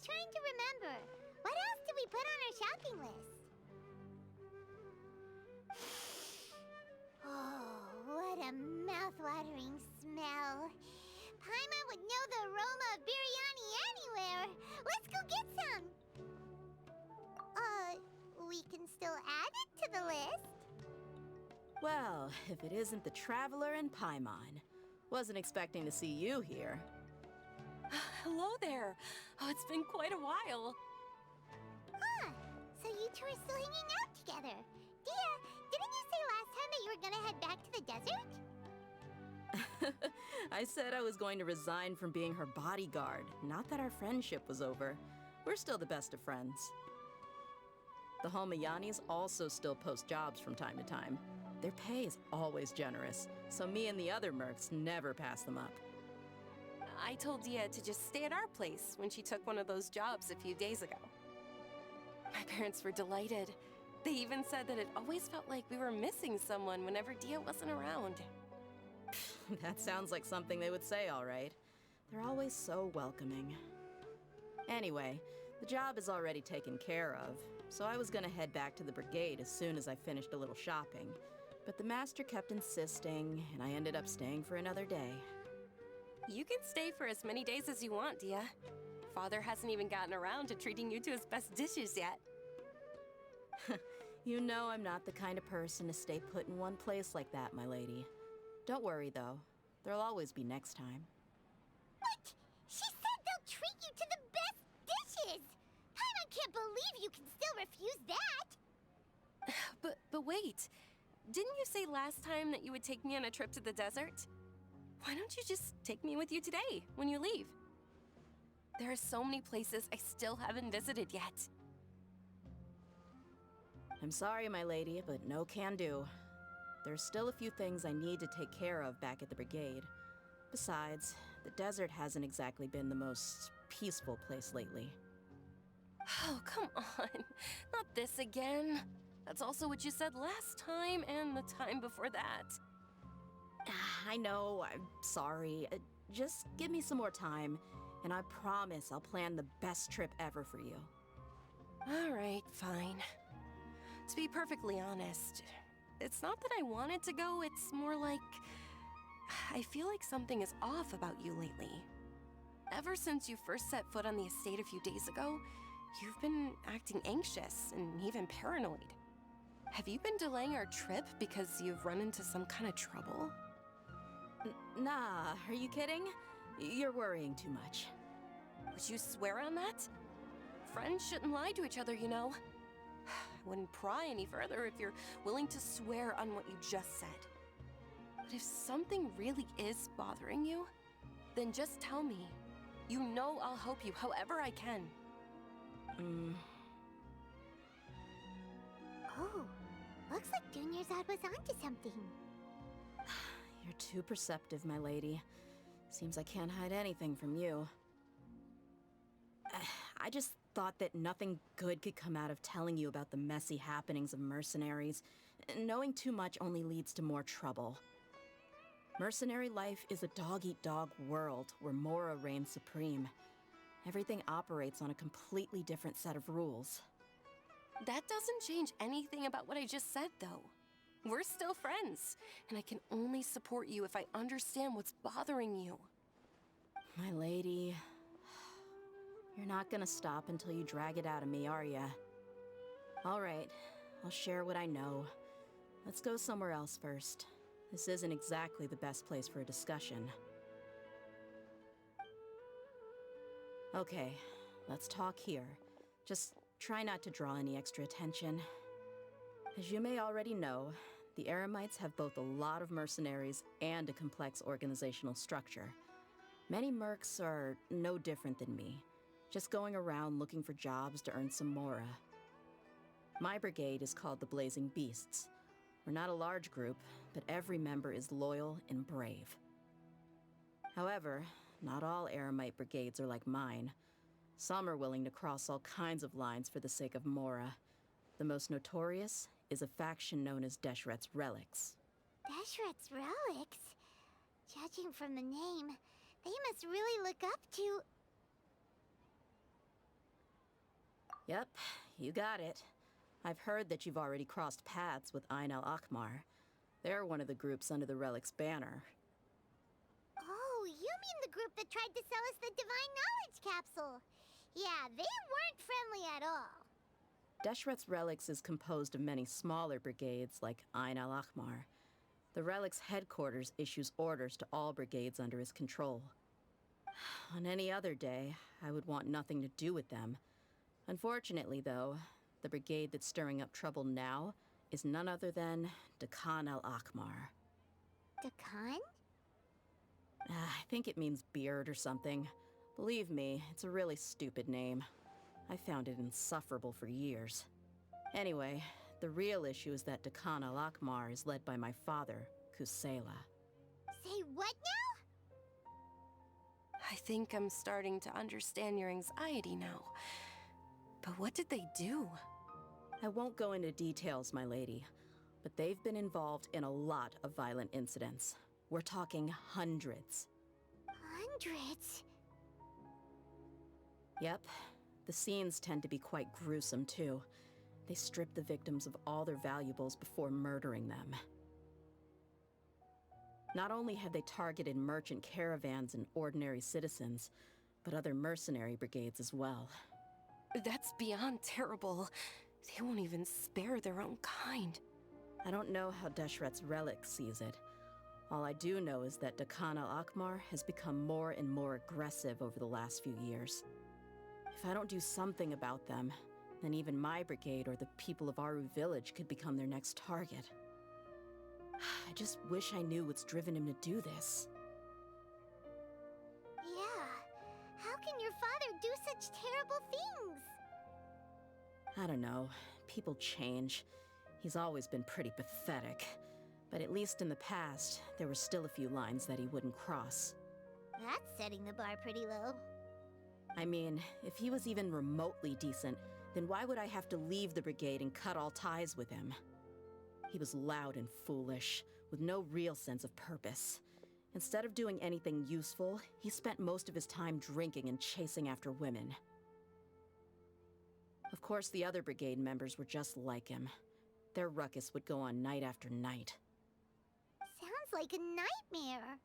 trying to remember. What else did we put on our shopping list? Oh, what a mouth-watering smell. Paimon would know the aroma of biryani anywhere. Let's go get some. We can still add it to the list. Well, if it isn't the Traveler and Paimon. Wasn't expecting to see you here. Hello there. Oh, it's been quite a while. Huh. So you two are still hanging out together. Dehya, didn't you say last time that you were gonna head back to the desert? I said I was going to resign from being her bodyguard, not that our friendship was over. We're still the best of friends. The Homayanis also still post jobs from time to time. Their pay is always generous, so me and the other mercs never pass them up. I told Dehya to just stay at our place when she took one of those jobs a few days ago. My parents were delighted. They even said that it always felt like we were missing someone whenever Dehya wasn't around. That sounds like something they would say, all right. They're always so welcoming. Anyway, the job is already taken care of, so I was gonna head back to the brigade as soon as I finished a little shopping. But the master kept insisting, and I ended up staying for another day. You can stay for as many days as you want, Dehya. Father hasn't even gotten around to treating you to his best dishes yet. You know I'm not the kind of person to stay put in one place like that, my lady. Don't worry, though. There'll always be next time. What? She said they'll treat you to the best dishes! I can't believe you can still refuse that! But wait. Didn't you say last time that you would take me on a trip to the desert? Why don't you just take me with you today, when you leave? There are so many places I still haven't visited yet. I'm sorry, my lady, but no can do. There's still a few things I need to take care of back at the brigade. Besides, the desert hasn't exactly been the most peaceful place lately. Oh, come on. Not this again. That's also what you said last time and the time before that. I know, I'm sorry. Just give me some more time, and I promise I'll plan the best trip ever for you. All right, fine. To be perfectly honest, it's not that I wanted to go, it's more like I feel like something is off about you lately. Ever since you first set foot on the estate a few days ago, you've been acting anxious and even paranoid. Have you been delaying our trip because you've run into some kind of trouble? Nah, are you kidding? You're worrying too much. Would you swear on that? Friends shouldn't lie to each other, you know. I wouldn't pry any further if you're willing to swear on what you just said. But if something really is bothering you, then just tell me. You know I'll help you however I can. Oh, looks like Dunyarzad was onto something. You're too perceptive, my lady. Seems I can't hide anything from you. I just thought that nothing good could come out of telling you about the messy happenings of mercenaries. Knowing too much only leads to more trouble. Mercenary life is a dog-eat-dog world where Mora reigns supreme. Everything operates on a completely different set of rules. That doesn't change anything about what I just said, though. We're still friends, and I can only support you if I understand what's bothering you. My lady, you're not gonna stop until you drag it out of me, are ya? All right, I'll share what I know. Let's go somewhere else first. This isn't exactly the best place for a discussion. Okay, let's talk here. Just try not to draw any extra attention. As you may already know, the Eremites have both a lot of mercenaries and a complex organizational structure. Many mercs are no different than me, just going around looking for jobs to earn some mora. My brigade is called the Blazing Beasts. We're not a large group, but every member is loyal and brave. However, not all Eremite brigades are like mine. Some are willing to cross all kinds of lines for the sake of mora. The most notorious is a faction known as Deshret's Relics. Deshret's Relics? Judging from the name, they must really look up to... Yep, you got it. I've heard that you've already crossed paths with Ain al-Akmar. They're one of the groups under the Relic's banner. Oh, you mean the group that tried to sell us the Divine Knowledge Capsule? Yeah, they weren't friendly at all. Deshret's Relics is composed of many smaller brigades like Ain al-Akmar. The Relic's headquarters issues orders to all brigades under his control. On any other day, I would want nothing to do with them. Unfortunately, though, the brigade that's stirring up trouble now is none other than Dehya al-Akmar. Dakan? I think it means beard or something. Believe me, it's a really stupid name. I found it insufferable for years. Anyway, the real issue is that Dehya al-Akmar is led by my father, Kusela. Say what now? I think I'm starting to understand your anxiety now. But what did they do? I won't go into details, my lady, but they've been involved in a lot of violent incidents. We're talking hundreds. Hundreds? Yep, the scenes tend to be quite gruesome too. They strip the victims of all their valuables before murdering them. Not only have they targeted merchant caravans and ordinary citizens, but other mercenary brigades as well. That's beyond terrible. They won't even spare their own kind. I don't know how Deshret's Relic sees it. All I do know is that Dehya al-Akmar has become more and more aggressive over the last few years. If I don't do something about them, then even my brigade or the people of Aru village could become their next target. I just wish I knew what's driven him to do this. Yeah. How can your father do such terrible things? I don't know. People change. He's always been pretty pathetic. But at least in the past, there were still a few lines that he wouldn't cross. That's setting the bar pretty low. I mean, if he was even remotely decent, then why would I have to leave the brigade and cut all ties with him? He was loud and foolish, with no real sense of purpose. Instead of doing anything useful, he spent most of his time drinking and chasing after women. Of course, the other brigade members were just like him. Their ruckus would go on night after night. Sounds like a nightmare.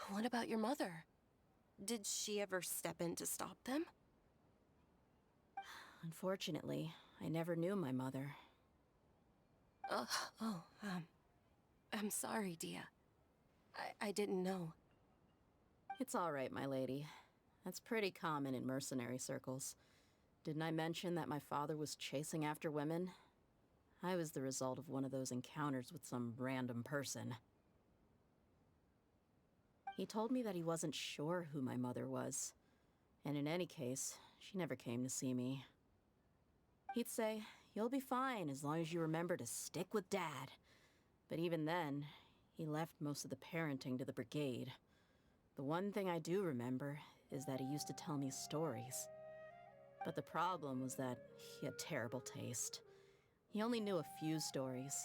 What about your mother? Did she ever step in to stop them? Unfortunately, I never knew my mother. I'm sorry, Dehya. I didn't know. It's all right, my lady. That's pretty common in mercenary circles. Didn't I mention that my father was chasing after women? I was the result of one of those encounters with some random person. He told me that he wasn't sure who my mother was. And in any case, she never came to see me. He'd say, "You'll be fine as long as you remember to stick with Dad." But even then, he left most of the parenting to the brigade. The one thing I do remember is that he used to tell me stories. But the problem was that he had terrible taste. He only knew a few stories,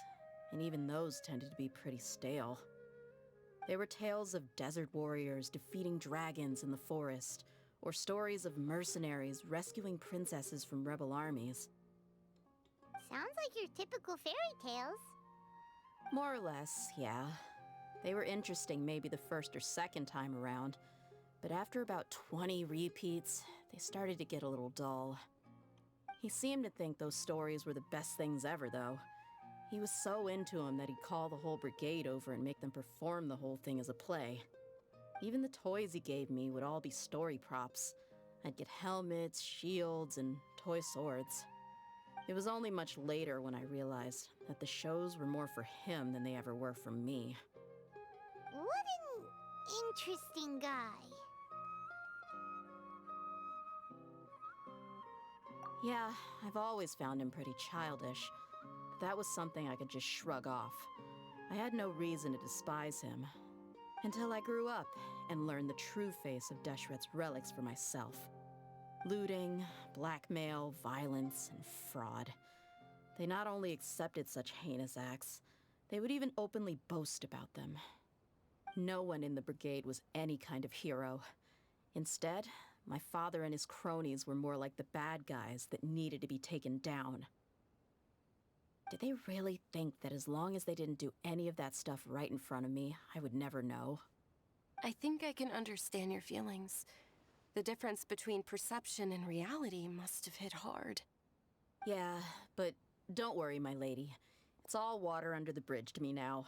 and even those tended to be pretty stale. They were tales of desert warriors defeating dragons in the forest, or stories of mercenaries rescuing princesses from rebel armies. Sounds like your typical fairy tales. More or less, yeah. They were interesting maybe the first or second time around, but after about 20 repeats, they started to get a little dull. He seemed to think those stories were the best things ever, though. He was so into them that he'd call the whole brigade over and make them perform the whole thing as a play. Even the toys he gave me would all be story props. I'd get helmets, shields, and toy swords. It was only much later when I realized that the shows were more for him than they ever were for me. What an interesting guy. Yeah, I've always found him pretty childish. But that was something I could just shrug off. I had no reason to despise him. Until I grew up and learned the true face of Deshret's relics for myself. Looting, blackmail, violence, and fraud. They not only accepted such heinous acts, they would even openly boast about them. No one in the brigade was any kind of hero. Instead, My father and his cronies were more like the bad guys that needed to be taken down. Did they really think that as long as they didn't do any of that stuff right in front of me, I would never know? I think I can understand your feelings. The difference between perception and reality must have hit hard. Yeah, but don't worry, my lady. It's all water under the bridge to me now.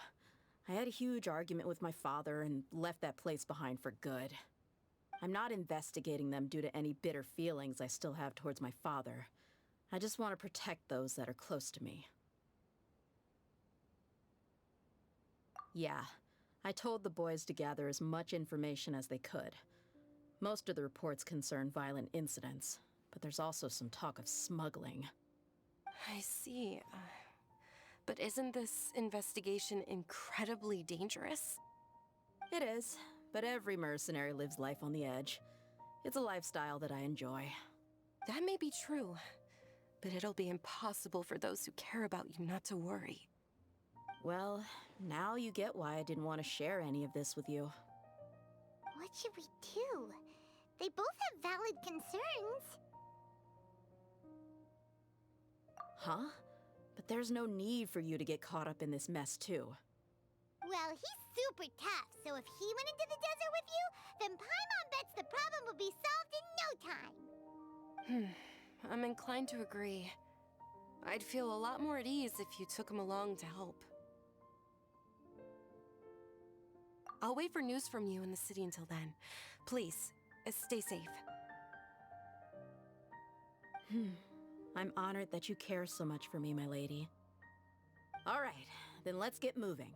I had a huge argument with my father and left that place behind for good. I'm not investigating them due to any bitter feelings I still have towards my father. I just want to protect those that are close to me. Yeah, I told the boys to gather as much information as they could. Most of the reports concern violent incidents, but there's also some talk of smuggling. I see. But isn't this investigation incredibly dangerous? It is, but every mercenary lives life on the edge. It's a lifestyle that I enjoy. That may be true, but it'll be impossible for those who care about you not to worry. Well, now you get why I didn't want to share any of this with you. What should we do? They both have valid concerns. Huh? But there's no need for you to get caught up in this mess, too. Well, he's super tough, so if he went into the desert with you, then Paimon bets the problem would be solved in no time. I'm inclined to agree. I'd feel a lot more at ease if you took him along to help. I'll wait for news from you in the city until then. Please, stay safe. I'm honored that you care so much for me, my lady. All right, then let's get moving.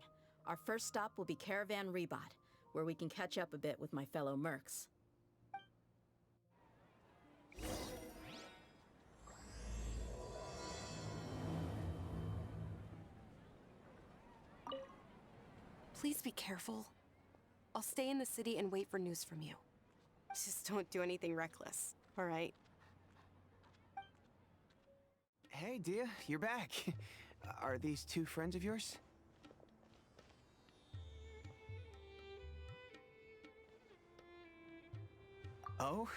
Our first stop will be Caravan Rebot, where we can catch up a bit with my fellow mercs. Please be careful. I'll stay in the city and wait for news from you. Just don't do anything reckless, all right? Hey, Dehya, you're back. Are these two friends of yours? Oh,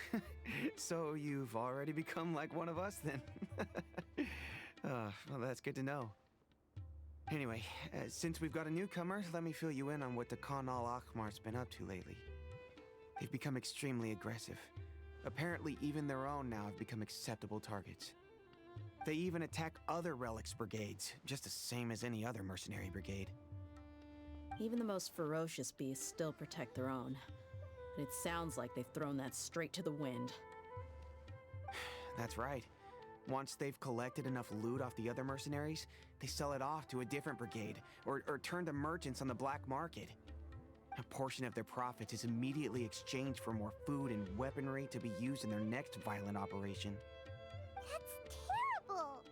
so you've already become like one of us then? Well, that's good to know. Anyway, since we've got a newcomer, let me fill you in on what the Khan al-Ahmar's been up to lately. They've become extremely aggressive. Apparently, even their own now have become acceptable targets. They even attack other relics brigades, just the same as any other mercenary brigade. Even the most ferocious beasts still protect their own. And it sounds like they've thrown that straight to the wind. That's right. Once they've collected enough loot off the other mercenaries, they sell it off to a different brigade, or turn to merchants on the black market. A portion of their profits is immediately exchanged for more food and weaponry to be used in their next violent operation. That's terrible.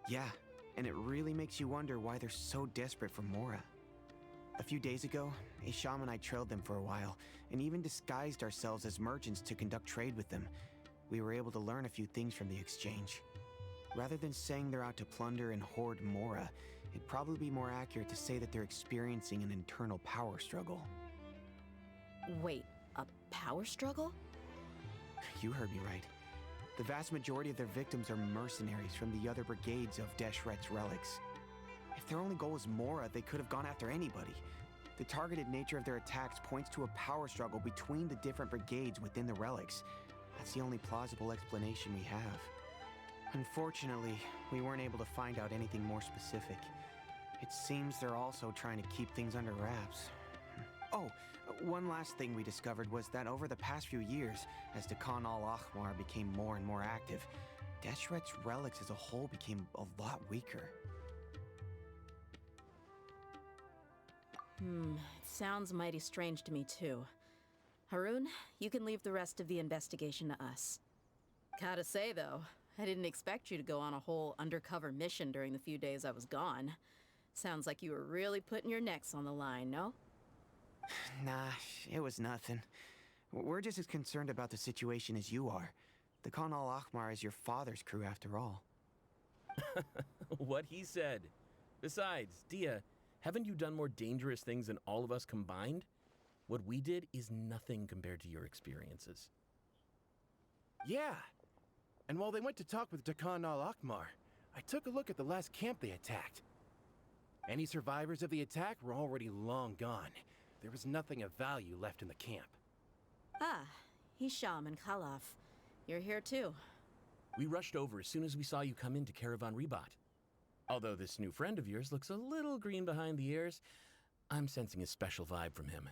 Yeah, and it really makes you wonder why they're so desperate for Mora. A few days ago, Isham and I trailed them for a while, and even disguised ourselves as merchants to conduct trade with them. We were able to learn a few things from the exchange. Rather than saying they're out to plunder and hoard Mora, it'd probably be more accurate to say that they're experiencing an internal power struggle. Wait, a power struggle? You heard me right. The vast majority of their victims are mercenaries from the other brigades of Deshret's relics. If their only goal was Mora, they could have gone after anybody. The targeted nature of their attacks points to a power struggle between the different brigades within the relics. That's the only plausible explanation we have. Unfortunately, we weren't able to find out anything more specific. It seems they're also trying to keep things under wraps. Oh, one last thing we discovered was that over the past few years, as the Khan al-Ahmar became more and more active, Deshret's relics as a whole became a lot weaker. It sounds mighty strange to me too. Harun, you can leave the rest of the investigation to us. Gotta say though, I didn't expect you to go on a whole undercover mission during the few days I was gone. Sounds like you were really putting your necks on the line, no? Nah, it was nothing. We're just as concerned about the situation as you are. The Khan al-Ahmar is your father's crew after all. What he said. Besides, Dehya, haven't you done more dangerous things than all of us combined? What we did is nothing compared to your experiences. Yeah. And while they went to talk with Dakan al-Akmar, I took a look at the last camp they attacked. Any survivors of the attack were already long gone. There was nothing of value left in the camp. Ah, Hisham and Khalaf. You're here too. We rushed over as soon as we saw you come into Caravan Rebat. Although this new friend of yours looks a little green behind the ears, I'm sensing a special vibe from him.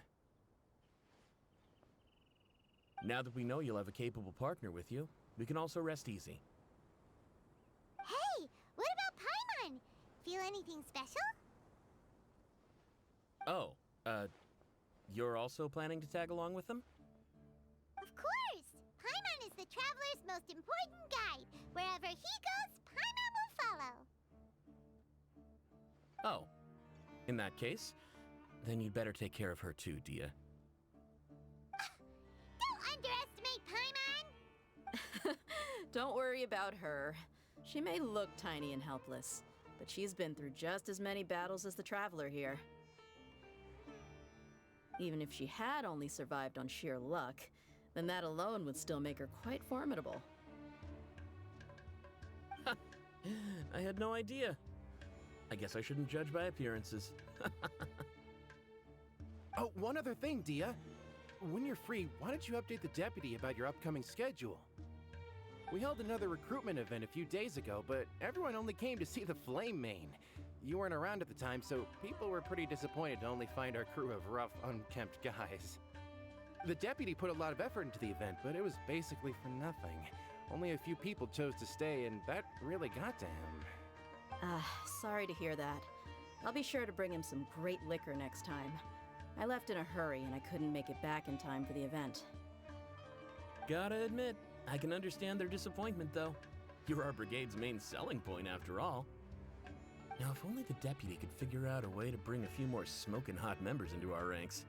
Now that we know you'll have a capable partner with you, we can also rest easy. Hey, what about Paimon? Feel anything special? Oh, you're also planning to tag along with them? Of course! Paimon is the traveler's most important guide. Wherever he goes, Paimon will follow. Oh. In that case, then you'd better take care of her too, Dehya. Don't underestimate Paimon! Don't worry about her. She may look tiny and helpless, but she's been through just as many battles as the traveler here. Even if she had only survived on sheer luck, then that alone would still make her quite formidable. I had no idea. I guess I shouldn't judge by appearances. Oh, one other thing, Dehya. When you're free, why don't you update the deputy about your upcoming schedule? We held another recruitment event a few days ago, but everyone only came to see the Flame Mane. You weren't around at the time, so people were pretty disappointed to only find our crew of rough, unkempt guys. The deputy put a lot of effort into the event, but it was basically for nothing. Only a few people chose to stay, and that really got to him. Sorry to hear that. I'll be sure to bring him some great liquor next time. I left in a hurry and I couldn't make it back in time for the event. Gotta admit, I can understand their disappointment, though. You're our brigade's main selling point, after all. Now, if only the deputy could figure out a way to bring a few more smoking hot members into our ranks.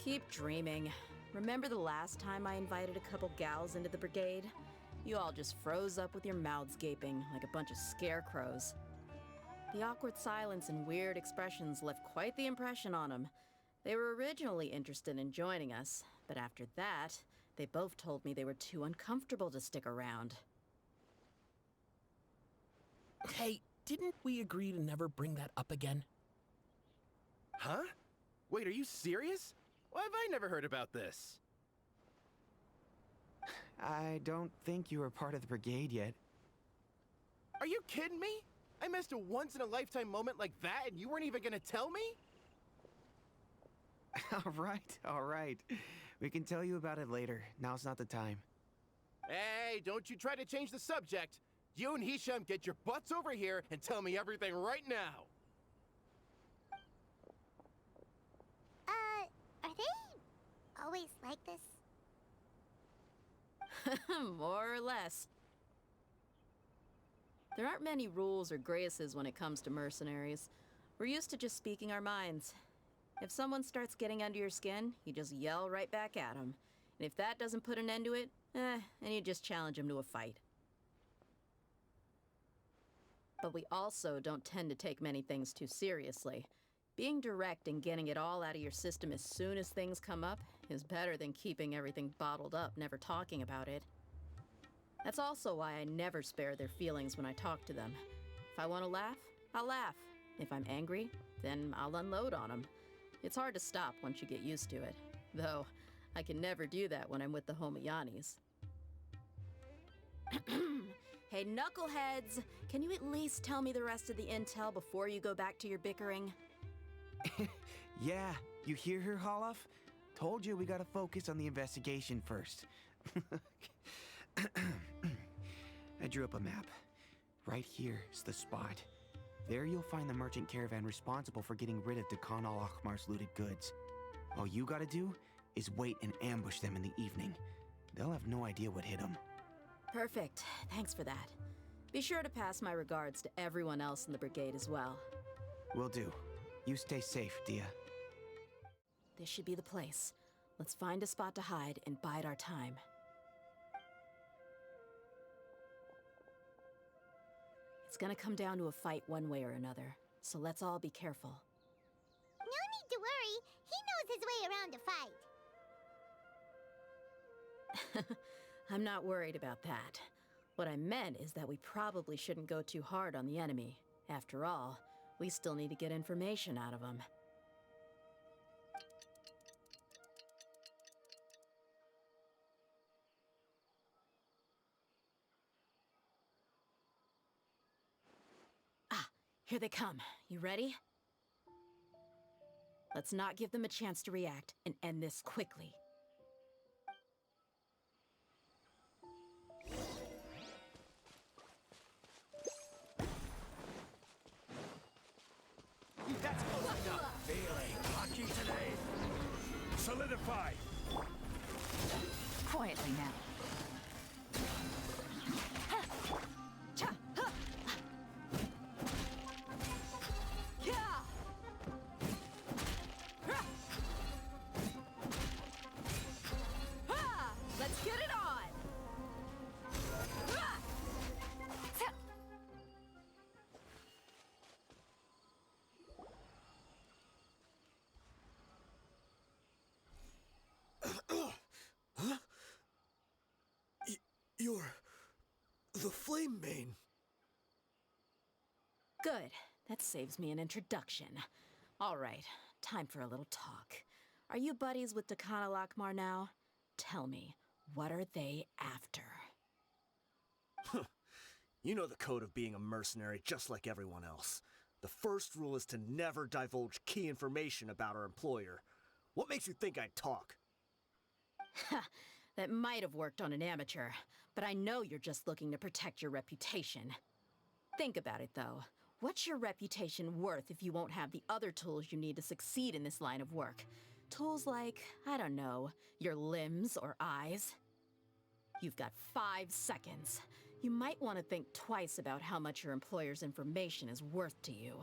Keep dreaming. Remember the last time I invited a couple gals into the brigade? You all just froze up with your mouths gaping like a bunch of scarecrows. The awkward silence and weird expressions left quite the impression on them. They were originally interested in joining us, but after that, they both told me they were too uncomfortable to stick around. Hey, didn't we agree to never bring that up again? Huh? Wait, are you serious? Why have I never heard about this? I don't think you were part of the brigade yet. Are you kidding me? I missed a once-in-a-lifetime moment like that and you weren't even gonna tell me? All right. We can tell you about it later. Now's not the time. Hey, don't you try to change the subject. You and Hisham get your butts over here and tell me everything right now. Are they always like this? More or less. There aren't many rules or graces when it comes to mercenaries. We're used to just speaking our minds. If someone starts getting under your skin, you just yell right back at them. And if that doesn't put an end to it, then you just challenge them to a fight. But we also don't tend to take many things too seriously. Being direct and getting it all out of your system as soon as things come up is better than keeping everything bottled up, never talking about it. That's also why I never spare their feelings when I talk to them. If I want to laugh, I'll laugh. If I'm angry, then I'll unload on them. It's hard to stop once you get used to it. Though, I can never do that when I'm with the Homayanis. Hey, knuckleheads! Can you at least tell me the rest of the intel before you go back to your bickering? Yeah, you hear her, Khalaf? Told you we gotta focus on the investigation first. I drew up a map. Right here is the spot. There you'll find the merchant caravan responsible for getting rid of Dakan al-Akmar's looted goods. All you gotta do is wait and ambush them in the evening. They'll have no idea what hit them. Perfect. Thanks for that. Be sure to pass my regards to everyone else in the brigade as well. Will do. You stay safe, Dehya. This should be the place. Let's find a spot to hide and bide our time. It's gonna come down to a fight one way or another, so let's all be careful. No need to worry. He knows his way around a fight. I'm not worried about that. What I meant is that we probably shouldn't go too hard on the enemy. After all, we still need to get information out of them. Ah, here they come. You ready? Let's not give them a chance to react and end this quickly. That's close enough. Feeling lucky today? Solidify. Quietly now. Let's get it on! You're the Flame Mane. Good. That saves me an introduction. All right, time for a little talk. Are you buddies with Dakana Lakmar now? Tell me, what are they after? You know the code of being a mercenary just like everyone else. The first rule is to never divulge key information about our employer. What makes you think I'd talk? That might have worked on an amateur, but I know you're just looking to protect your reputation. Think about it, though. What's your reputation worth if you won't have the other tools you need to succeed in this line of work? Tools like, I don't know, your limbs or eyes? You've got 5 seconds. You might want to think twice about how much your employer's information is worth to you.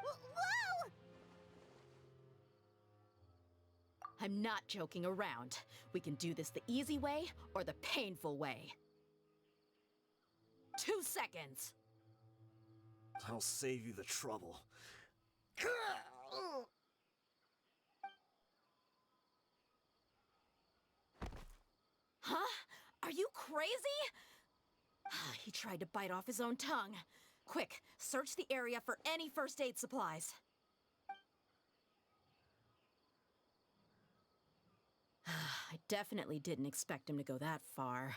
Whoa! I'm not joking around. We can do this the easy way or the painful way. 2 seconds! I'll save you the trouble. Huh? Are you crazy? He tried to bite off his own tongue. Quick, search the area for any first aid supplies. I definitely didn't expect him to go that far.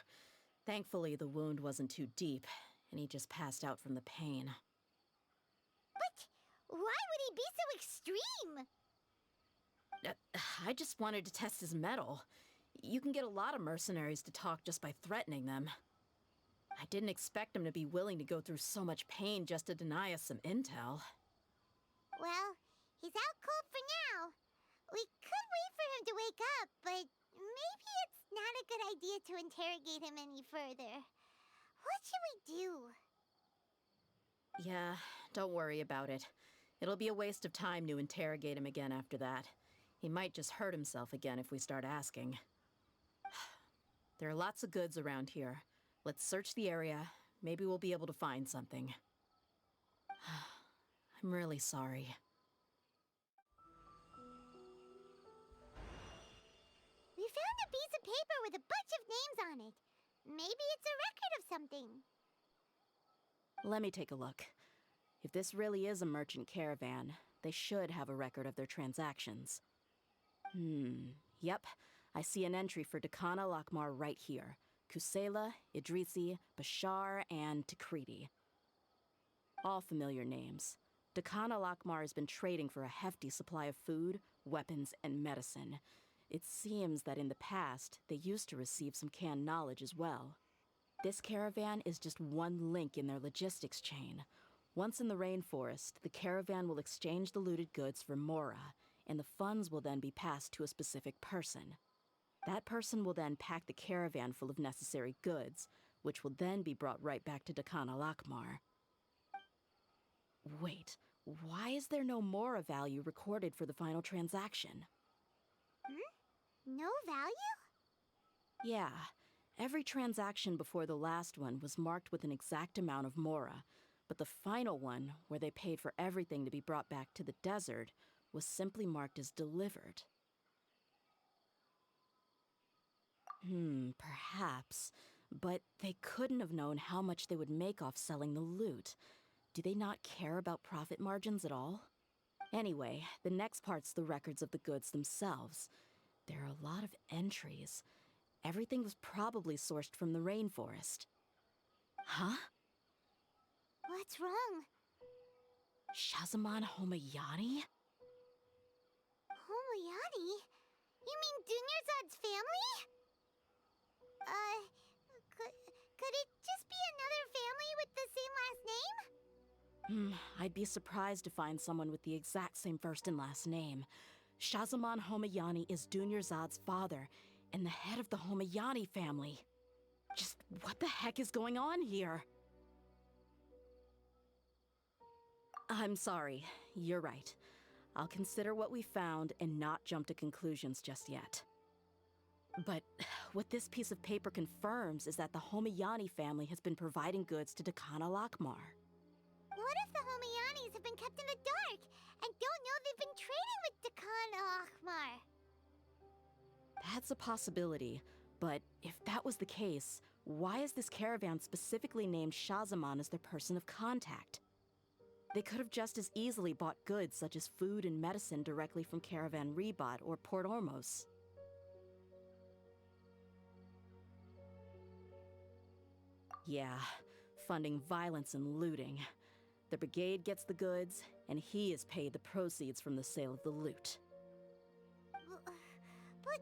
Thankfully, the wound wasn't too deep, and he just passed out from the pain. But why would he be so extreme? I just wanted to test his mettle. You can get a lot of mercenaries to talk just by threatening them. I didn't expect him to be willing to go through so much pain just to deny us some intel. Well, he's out cold for now. We could wait for him to wake up, but maybe it's not a good idea to interrogate him any further. What should we do? Yeah, don't worry about it. It'll be a waste of time to interrogate him again after that. He might just hurt himself again if we start asking. There are lots of goods around here. Let's search the area. Maybe we'll be able to find something. I'm really sorry. We found a piece of paper with a bunch of names on it. Maybe it's a record of something. Let me take a look. If this really is a merchant caravan, they should have a record of their transactions. Yep. I see an entry for Dakana Lakmar right here. Kusela, Idrisi, Bashar, and Takriti. All familiar names. Dakana Lakmar has been trading for a hefty supply of food, weapons, and medicine. It seems that in the past, they used to receive some canned knowledge as well. This caravan is just one link in their logistics chain. Once in the rainforest, the caravan will exchange the looted goods for Mora, and the funds will then be passed to a specific person. That person will then pack the caravan full of necessary goods, which will then be brought right back to Dakana Lakmar. Wait, why is there no Mora value recorded for the final transaction? No value? Yeah, every transaction before the last one was marked with an exact amount of Mora, but the final one, where they paid for everything to be brought back to the desert, was simply marked as delivered. Perhaps. But they couldn't have known how much they would make off selling the loot. Do they not care about profit margins at all? Anyway, the next part's the records of the goods themselves. There are a lot of entries. Everything was probably sourced from the rainforest. Huh? What's wrong? Shazamon Homayani? Homayani? You mean Dunyarzad's family? Could it just be another family with the same last name? I'd be surprised to find someone with the exact same first and last name. Shazamon Homayani is Dunyarzad's father, and the head of the Homayani family. Just what the heck is going on here? I'm sorry, you're right. I'll consider what we found and not jump to conclusions just yet. But what this piece of paper confirms is that the Homayani family has been providing goods to Dakana Lakmar. What if the Homayanis have been kept in the dark and don't know they've been trading with Dakana Lakmar? That's a possibility, but if that was the case, why is this caravan specifically named Shazamon as their person of contact? They could have just as easily bought goods such as food and medicine directly from Caravan Rebot or Port Ormos. Yeah, funding violence and looting. The brigade gets the goods, and he is paid the proceeds from the sale of the loot. But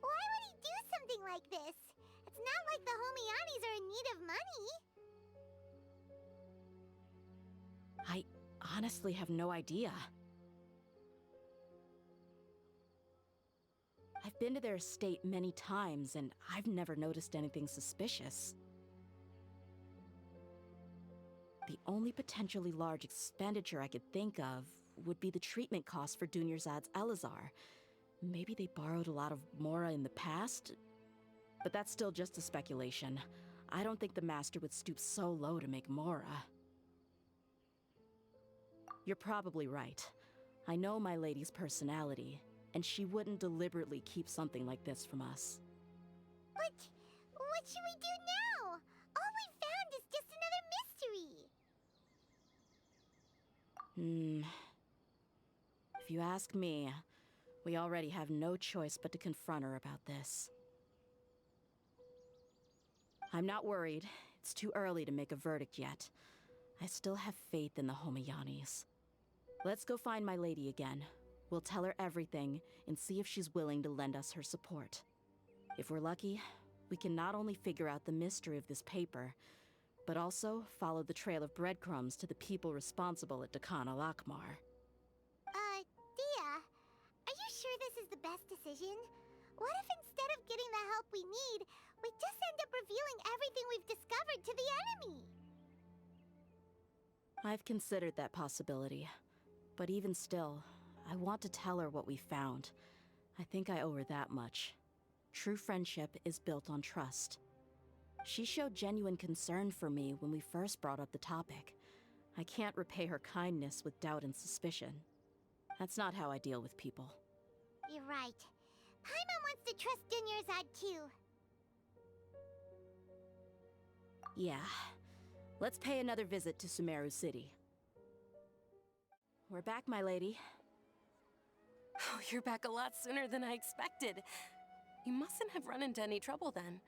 why would he do something like this? It's not like the Homayanis are in need of money. I honestly have no idea. I've been to their estate many times, and I've never noticed anything suspicious. The only potentially large expenditure I could think of would be the treatment costs for Dunyarzad's Elazar. Maybe they borrowed a lot of Mora in the past? But that's still just a speculation. I don't think the Master would stoop so low to make Mora. You're probably right. I know my lady's personality, and she wouldn't deliberately keep something like this from us. But what should we do now? All we found is just another mystery. If you ask me, we already have no choice but to confront her about this. I'm not worried. It's too early to make a verdict yet. I still have faith in the Homayanis. Let's go find my lady again. We'll tell her everything and see if she's willing to lend us her support. If we're lucky, we can not only figure out the mystery of this paper, but also follow the trail of breadcrumbs to the people responsible at Dakana Lakmar. Dehya, are you sure this is the best decision? What if instead of getting the help we need, we just end up revealing everything we've discovered to the enemy? I've considered that possibility. But even still, I want to tell her what we found. I think I owe her that much. True friendship is built on trust. She showed genuine concern for me when we first brought up the topic. I can't repay her kindness with doubt and suspicion. That's not how I deal with people. You're right. Paimon wants to trust Dunyarzad too. Yeah. Let's pay another visit to Sumeru City. We're back, my lady. Oh, you're back a lot sooner than I expected. You mustn't have run into any trouble then.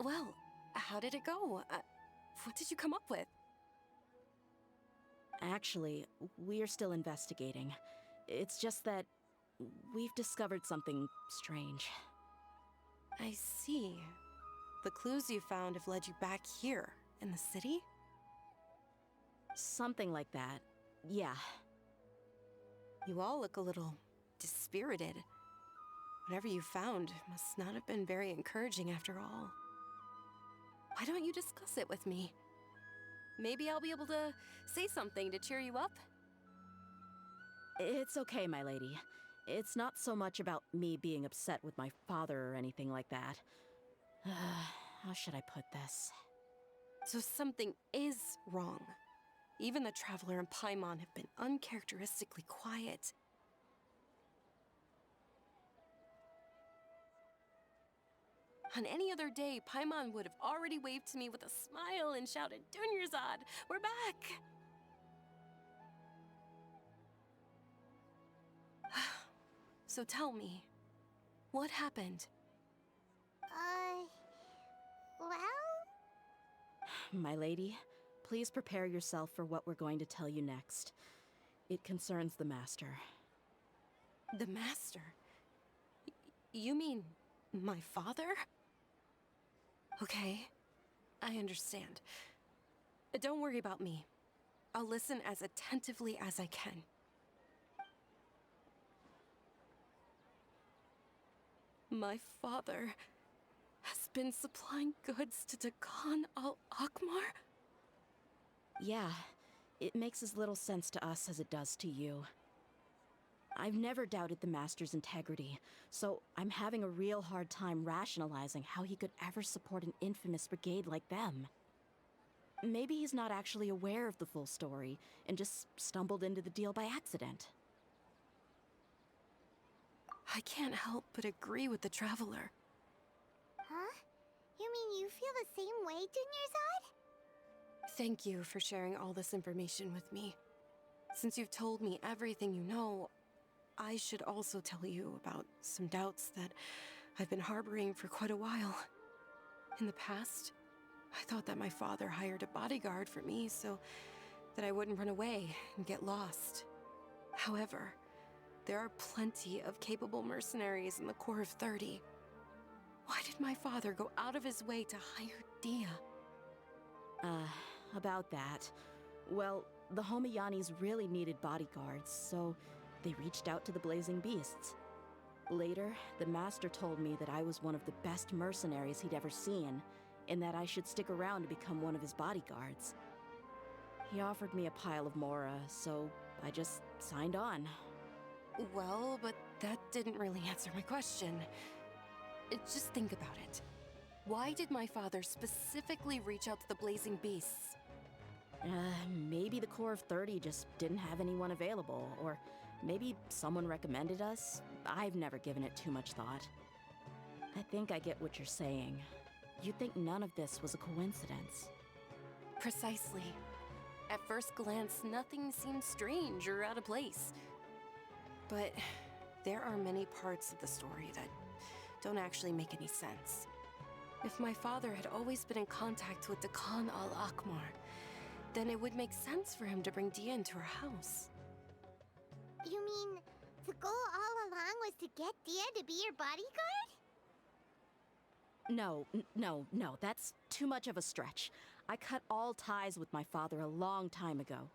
Well, how did it go? What did you come up with? Actually, we're still investigating. It's just that we've discovered something strange. I see. The clues you found have led you back here, in the city? Something like that. Yeah. You all look a little dispirited. Whatever you found must not have been very encouraging after all. Why don't you discuss it with me? Maybe I'll be able to say something to cheer you up? It's okay, my lady. It's not so much about me being upset with my father or anything like that. How should I put this? So something is wrong. Even the Traveler and Paimon have been uncharacteristically quiet. On any other day, Paimon would have already waved to me with a smile and shouted, "Dunyarzad, we're back!" So tell me, what happened? Well? My lady, please prepare yourself for what we're going to tell you next. It concerns the Master. The Master? You mean my father? Okay, I understand. Don't worry about me. I'll listen as attentively as I can. My father has been supplying goods to Dakan al-Akmar? Yeah, it makes as little sense to us as it does to you. I've never doubted the Master's integrity, so I'm having a real hard time rationalizing how he could ever support an infamous brigade like them. Maybe he's not actually aware of the full story and just stumbled into the deal by accident. I can't help but agree with the Traveler. Huh? You mean you feel the same way, Dunyarzad? Thank you for sharing all this information with me. Since you've told me everything you know, I should also tell you about some doubts that I've been harboring for quite a while. In the past, I thought that my father hired a bodyguard for me so that I wouldn't run away and get lost. However, there are plenty of capable mercenaries in the Corps of 30. Why did my father go out of his way to hire Dehya? About that. Well, the Homiyanis really needed bodyguards, so they reached out to the Blazing Beasts. Later, the Master told me that I was one of the best mercenaries he'd ever seen, and that I should stick around to become one of his bodyguards. He offered me a pile of Mora, so I just signed on. Well, but that didn't really answer my question. Just think about it. Why did my father specifically reach out to the Blazing Beasts? Maybe the Corps of 30 just didn't have anyone available, or maybe someone recommended us. I've never given it too much thought. I think I get what you're saying. You'd think none of this was a coincidence. Precisely. At first glance, nothing seemed strange or out of place. But there are many parts of the story that don't actually make any sense. If my father had always been in contact with Dakan al-Akmar, then it would make sense for him to bring Dehya into our house. You mean the goal all along was to get Dehya to be your bodyguard? No, that's too much of a stretch. I cut all ties with my father a long time ago.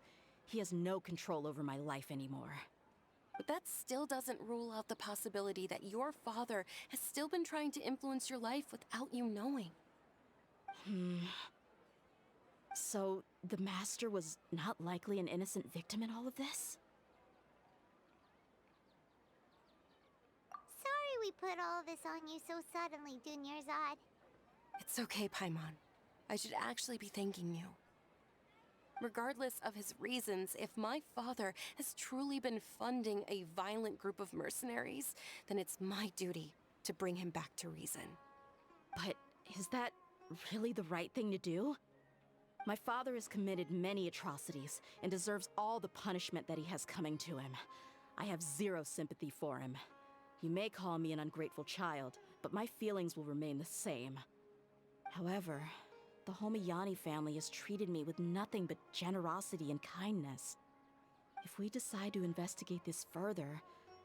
He has no control over my life anymore. But that still doesn't rule out the possibility that your father has still been trying to influence your life without you knowing. So, the Master was not likely an innocent victim in all of this? Sorry we put all this on you so suddenly, Dunyarzad. It's okay, Paimon. I should actually be thanking you. Regardless of his reasons, if my father has truly been funding a violent group of mercenaries, then it's my duty to bring him back to reason. But is that really the right thing to do? My father has committed many atrocities and deserves all the punishment that he has coming to him. I have zero sympathy for him. You may call me an ungrateful child, but my feelings will remain the same. However, the Homiyani family has treated me with nothing but generosity and kindness. If we decide to investigate this further,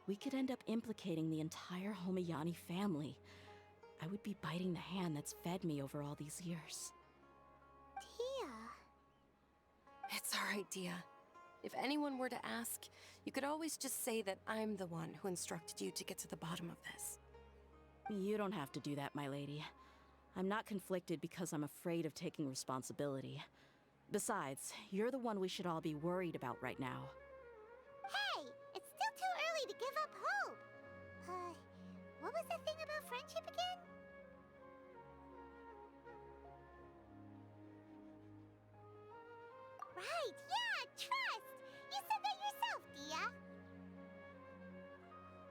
we could end up implicating the entire Homiyani family. I would be biting the hand that's fed me over all these years. Dehya. It's all right, Dehya. If anyone were to ask, you could always just say that I'm the one who instructed you to get to the bottom of this. You don't have to do that, my lady. I'm not conflicted because I'm afraid of taking responsibility. Besides, you're the one we should all be worried about right now. Hey! It's still too early to give up hope! What was that thing about friendship again? Right, yeah, trust! You said that yourself, Dehya!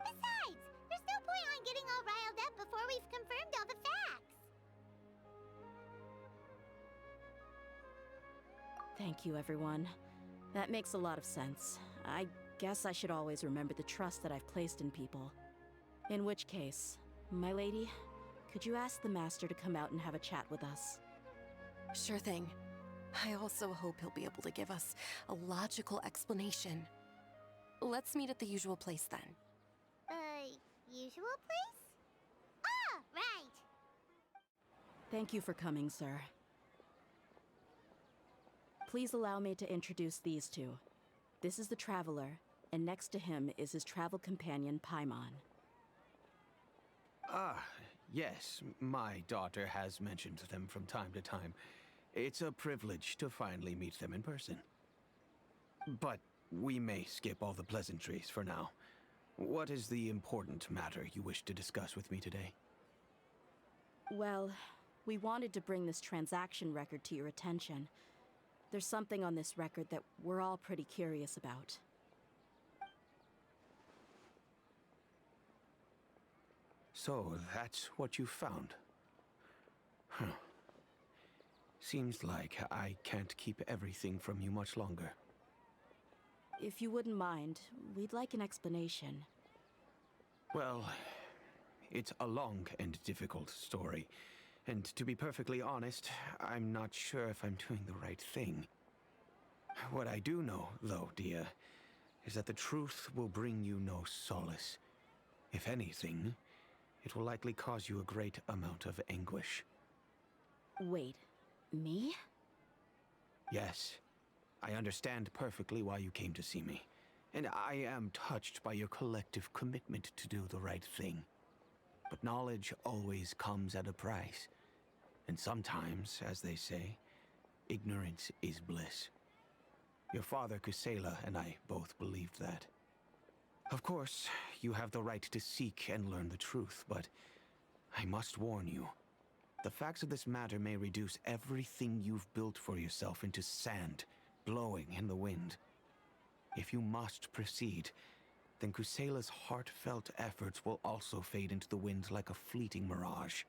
Besides, there's no point on getting all riled up before we've confirmed all the facts! Thank you, everyone. That makes a lot of sense. I guess I should always remember the trust that I've placed in people. In which case, my lady, could you ask the Master to come out and have a chat with us? Sure thing. I also hope he'll be able to give us a logical explanation. Let's meet at the usual place then. Usual place? Ah, right! Thank you for coming, sir. Please allow me to introduce these two. This is the Traveler, and next to him is his travel companion, Paimon. Ah, yes, my daughter has mentioned them from time to time. It's a privilege to finally meet them in person. But we may skip all the pleasantries for now. What is the important matter you wish to discuss with me today? Well, we wanted to bring this transaction record to your attention. There's something on this record that we're all pretty curious about. So, that's what you found? Huh. Seems like I can't keep everything from you much longer. If you wouldn't mind, we'd like an explanation. Well, it's a long and difficult story. And to be perfectly honest, I'm not sure if I'm doing the right thing. What I do know, though, Dehya, is that the truth will bring you no solace. If anything, it will likely cause you a great amount of anguish. Wait, me? Yes, I understand perfectly why you came to see me. And I am touched by your collective commitment to do the right thing. But knowledge always comes at a price. And sometimes, as they say, ignorance is bliss. Your father, Kusela, and I both believed that. Of course, you have the right to seek and learn the truth, but I must warn you. The facts of this matter may reduce everything you've built for yourself into sand, blowing in the wind. If you must proceed, then Kusela's heartfelt efforts will also fade into the wind like a fleeting mirage.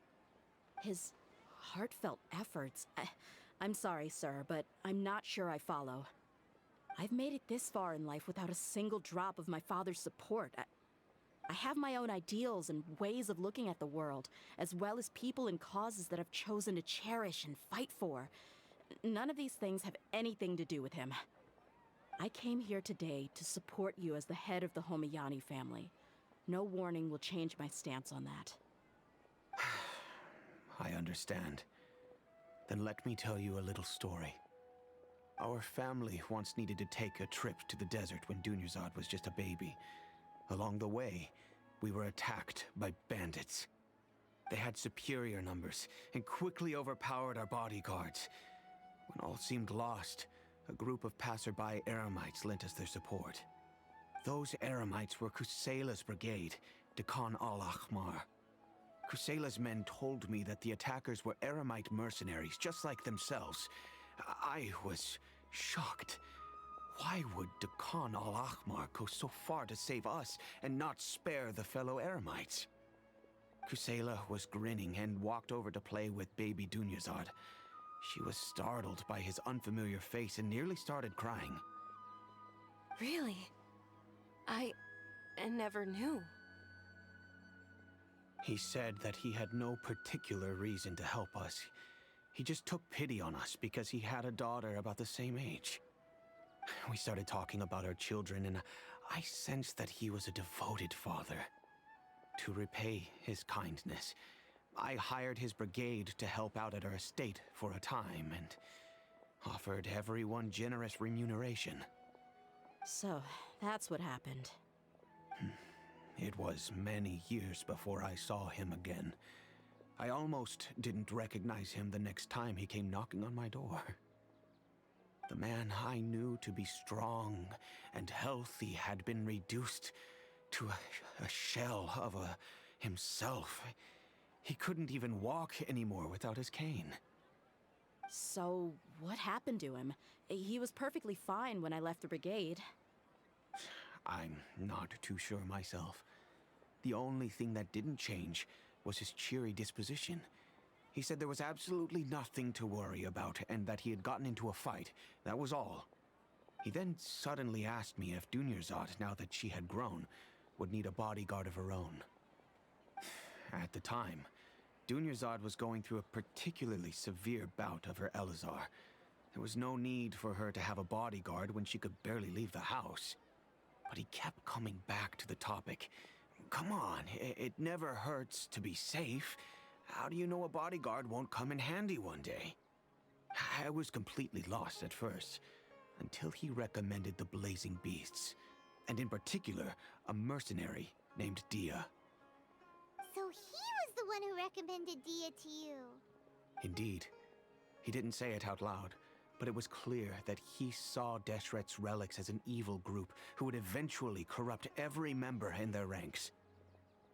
His heartfelt efforts? I'm sorry, sir, but I'm not sure I follow. I've made it this far in life without a single drop of my father's support. I have my own ideals and ways of looking at the world, as well as people and causes that I've chosen to cherish and fight for. None of these things have anything to do with him. I came here today to support you as the head of the Homiyani family. No warning will change my stance on that. I understand. Then let me tell you a little story. Our family once needed to take a trip to the desert when Dunyarzad was just a baby. Along the way, we were attacked by bandits. They had superior numbers and quickly overpowered our bodyguards. When all seemed lost, a group of passerby Eremites lent us their support. Those Eremites were Kusela's brigade, Dekhan al-Ahmar. Kusela's men told me that the attackers were Eremite mercenaries, just like themselves. I was shocked. Why would Dekhan al-Ahmar go so far to save us and not spare the fellow Eremites? Kusela was grinning and walked over to play with baby Dunyarzad. She was startled by his unfamiliar face and nearly started crying. Really? I never knew. He said that he had no particular reason to help us. He just took pity on us because he had a daughter about the same age. We started talking about our children, and I sensed that he was a devoted father. To repay his kindness, I hired his brigade to help out at our estate for a time, and offered everyone generous remuneration. So, that's what happened. It was many years before I saw him again. I almost didn't recognize him the next time he came knocking on my door. The man I knew to be strong and healthy had been reduced to a shell of himself. He couldn't even walk anymore without his cane. So, what happened to him? He was perfectly fine when I left the brigade. I'm not too sure myself. The only thing that didn't change was his cheery disposition. He said there was absolutely nothing to worry about and that he had gotten into a fight. That was all. He then suddenly asked me if Dunyarzad, now that she had grown, would need a bodyguard of her own. At the time, Dunyarzad was going through a particularly severe bout of her Elazar. There was no need for her to have a bodyguard when she could barely leave the house. But he kept coming back to the topic. Come on, it never hurts to be safe. How do you know a bodyguard won't come in handy one day? I was completely lost at first, until he recommended the Blazing Beasts, and in particular, a mercenary named Dehya. So he was the one who recommended Dehya to you. Indeed. He didn't say it out loud, but it was clear that he saw Deshret's relics as an evil group who would eventually corrupt every member in their ranks.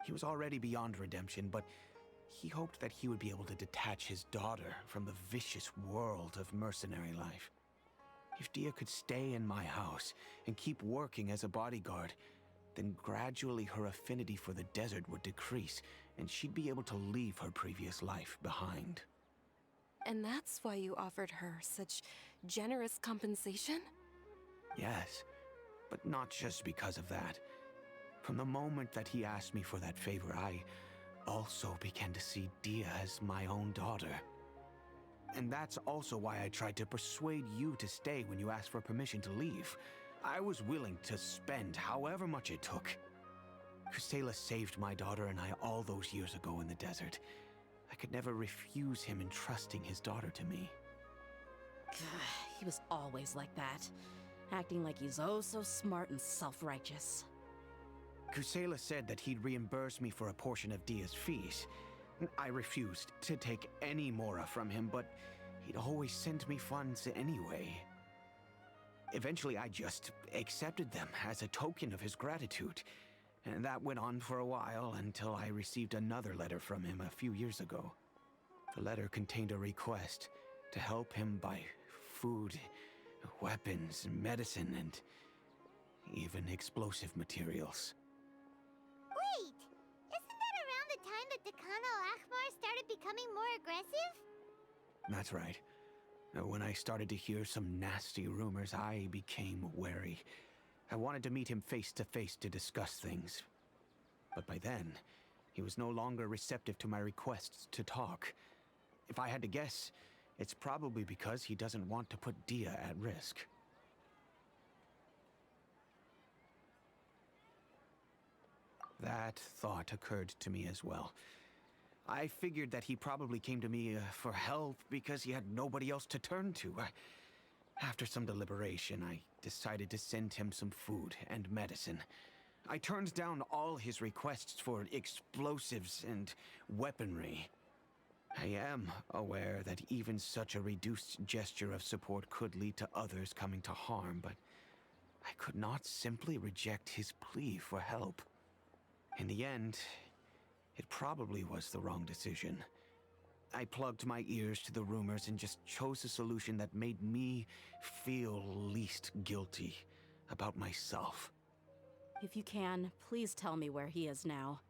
He was already beyond redemption, but he hoped that he would be able to detach his daughter from the vicious world of mercenary life. If Dehya could stay in my house and keep working as a bodyguard, then gradually her affinity for the desert would decrease, and she'd be able to leave her previous life behind. And that's why you offered her such generous compensation? Yes, but not just because of that. From the moment that he asked me for that favor, I also began to see Dehya as my own daughter. And that's also why I tried to persuade you to stay when you asked for permission to leave. I was willing to spend however much it took. Kusela saved my daughter and I all those years ago in the desert. I could never refuse him entrusting his daughter to me. He was always like that, acting like he's oh so smart and self-righteous. Kusela said that he'd reimburse me for a portion of Dehya's fees. I refused to take any more from him, but he'd always send me funds anyway. Eventually, I just accepted them as a token of his gratitude. And that went on for a while until I received another letter from him a few years ago. The letter contained a request to help him buy food, weapons, medicine, and even explosive materials. Wait, isn't that around the time that Dekhan al-Ahmar started becoming more aggressive? That's right. When I started to hear some nasty rumors, I became wary. I wanted to meet him face to face to discuss things. But by then, he was no longer receptive to my requests to talk. If I had to guess, it's probably because he doesn't want to put Dehya at risk. That thought occurred to me as well. I figured that he probably came to me for help because he had nobody else to turn to. After some deliberation, I decided to send him some food and medicine. I turned down all his requests for explosives and weaponry. I am aware that even such a reduced gesture of support could lead to others coming to harm, but I could not simply reject his plea for help. In the end, it probably was the wrong decision. I plugged my ears to the rumors and just chose a solution that made me feel least guilty about myself. If you can, please tell me where he is now.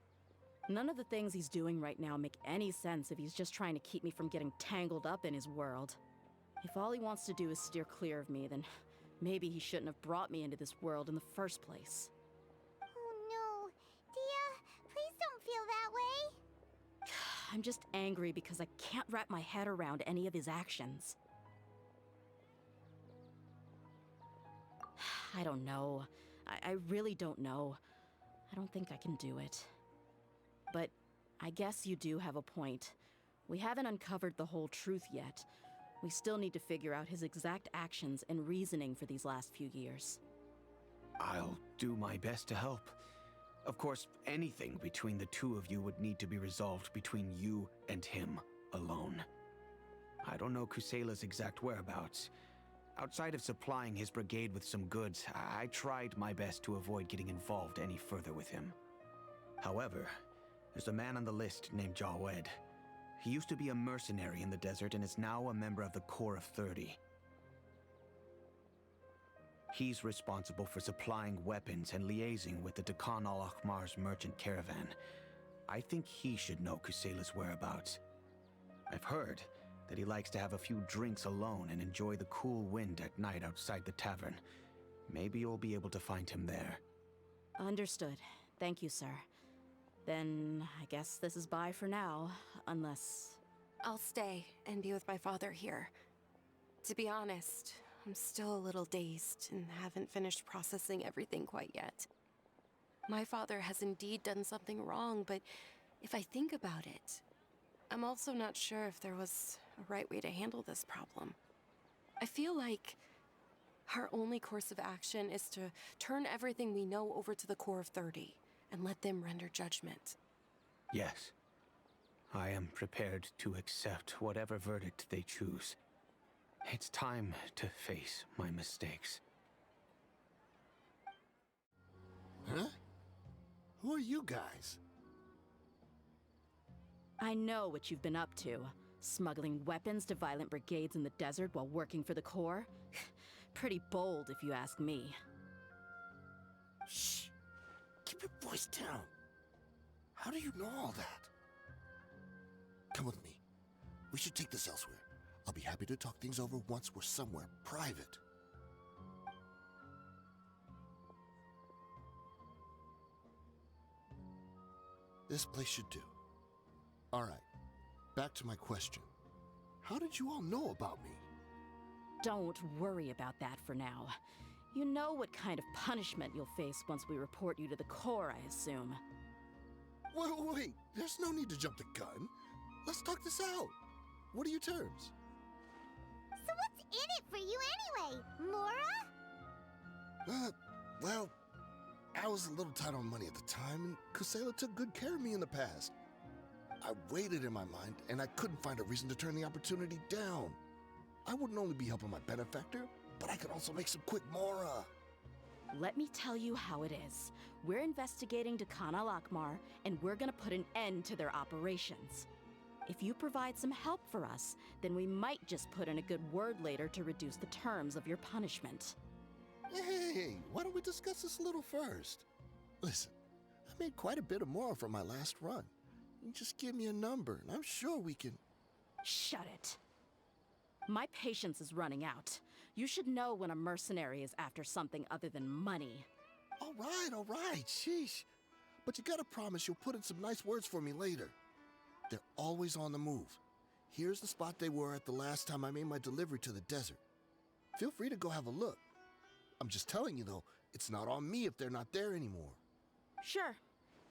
None of the things he's doing right now make any sense if he's just trying to keep me from getting tangled up in his world. If all he wants to do is steer clear of me, then maybe he shouldn't have brought me into this world in the first place. Oh no, Dehya, please don't feel that way. I'm just angry because I can't wrap my head around any of his actions. I don't know. I really don't know. I don't think I can do it. But I guess you do have a point. We haven't uncovered the whole truth yet. We still need to figure out his exact actions and reasoning for these last few years. I'll do my best to help. Of course, anything between the two of you would need to be resolved between you and him alone. I don't know Kusela's exact whereabouts. Outside of supplying his brigade with some goods, I tried my best to avoid getting involved any further with him. However, there's a man on the list named Jawed. He used to be a mercenary in the desert and is now a member of the Corps of 30. He's responsible for supplying weapons and liaising with the Dekhan al-Ahmar's merchant caravan. I think he should know Kusela's whereabouts. I've heard that he likes to have a few drinks alone and enjoy the cool wind at night outside the tavern. Maybe you'll be able to find him there. Understood. Thank you, sir. Then I guess this is bye for now, unless... I'll stay and be with my father here. To be honest, I'm still a little dazed and haven't finished processing everything quite yet. My father has indeed done something wrong, but if I think about it, I'm also not sure if there was a right way to handle this problem. I feel like our only course of action is to turn everything we know over to the Core of 30 and let them render judgment. Yes. I am prepared to accept whatever verdict they choose. It's time to face my mistakes. Huh? Who are you guys? I know what you've been up to. Smuggling weapons to violent brigades in the desert while working for the Corps? Pretty bold, if you ask me. Shh! Keep your voice down. How do you know all that? Come with me. We should take this elsewhere. I'll be happy to talk things over once we're somewhere private. This place should do. All right, back to my question. How did you all know about me? Don't worry about that for now. You know what kind of punishment you'll face once we report you to the Corps, I assume. Wait, there's no need to jump the gun. Let's talk this out. What are your terms? So what's in it for you anyway, Mora? Well, I was a little tight on money at the time, and Kusela took good care of me in the past. I weighed it in my mind, and I couldn't find a reason to turn the opportunity down. I wouldn't only be helping my benefactor, but I could also make some quick Mora. Let me tell you how it is. We're investigating Dekhan al-Akmar, and we're gonna put an end to their operations. If you provide some help for us, then we might just put in a good word later to reduce the terms of your punishment. Hey, why don't we discuss this a little first? Listen, I made quite a bit of Mora from my last run. You just give me a number, and I'm sure we can... Shut it. My patience is running out. You should know when a mercenary is after something other than money. All right, sheesh. But you gotta promise you'll put in some nice words for me later. They're always on the move. Here's the spot they were at the last time I made my delivery to the desert. Feel free to go have a look. I'm just telling you though, it's not on me if they're not there anymore. Sure.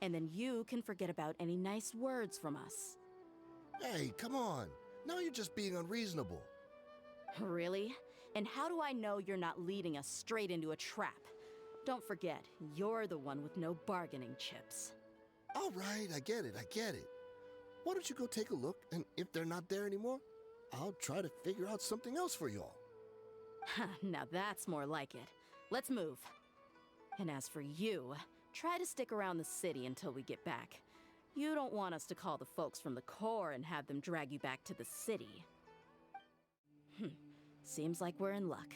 And then you can forget about any nice words from us. Hey, come on. Now you're just being unreasonable. Really? And how do I know you're not leading us straight into a trap? Don't forget, you're the one with no bargaining chips. All right, I get it. Why don't you go take a look, and if they're not there anymore, I'll try to figure out something else for y'all. Now that's more like it. Let's move. And as for you, try to stick around the city until we get back. You don't want us to call the folks from the Corps and have them drag you back to the city. Seems like we're in luck.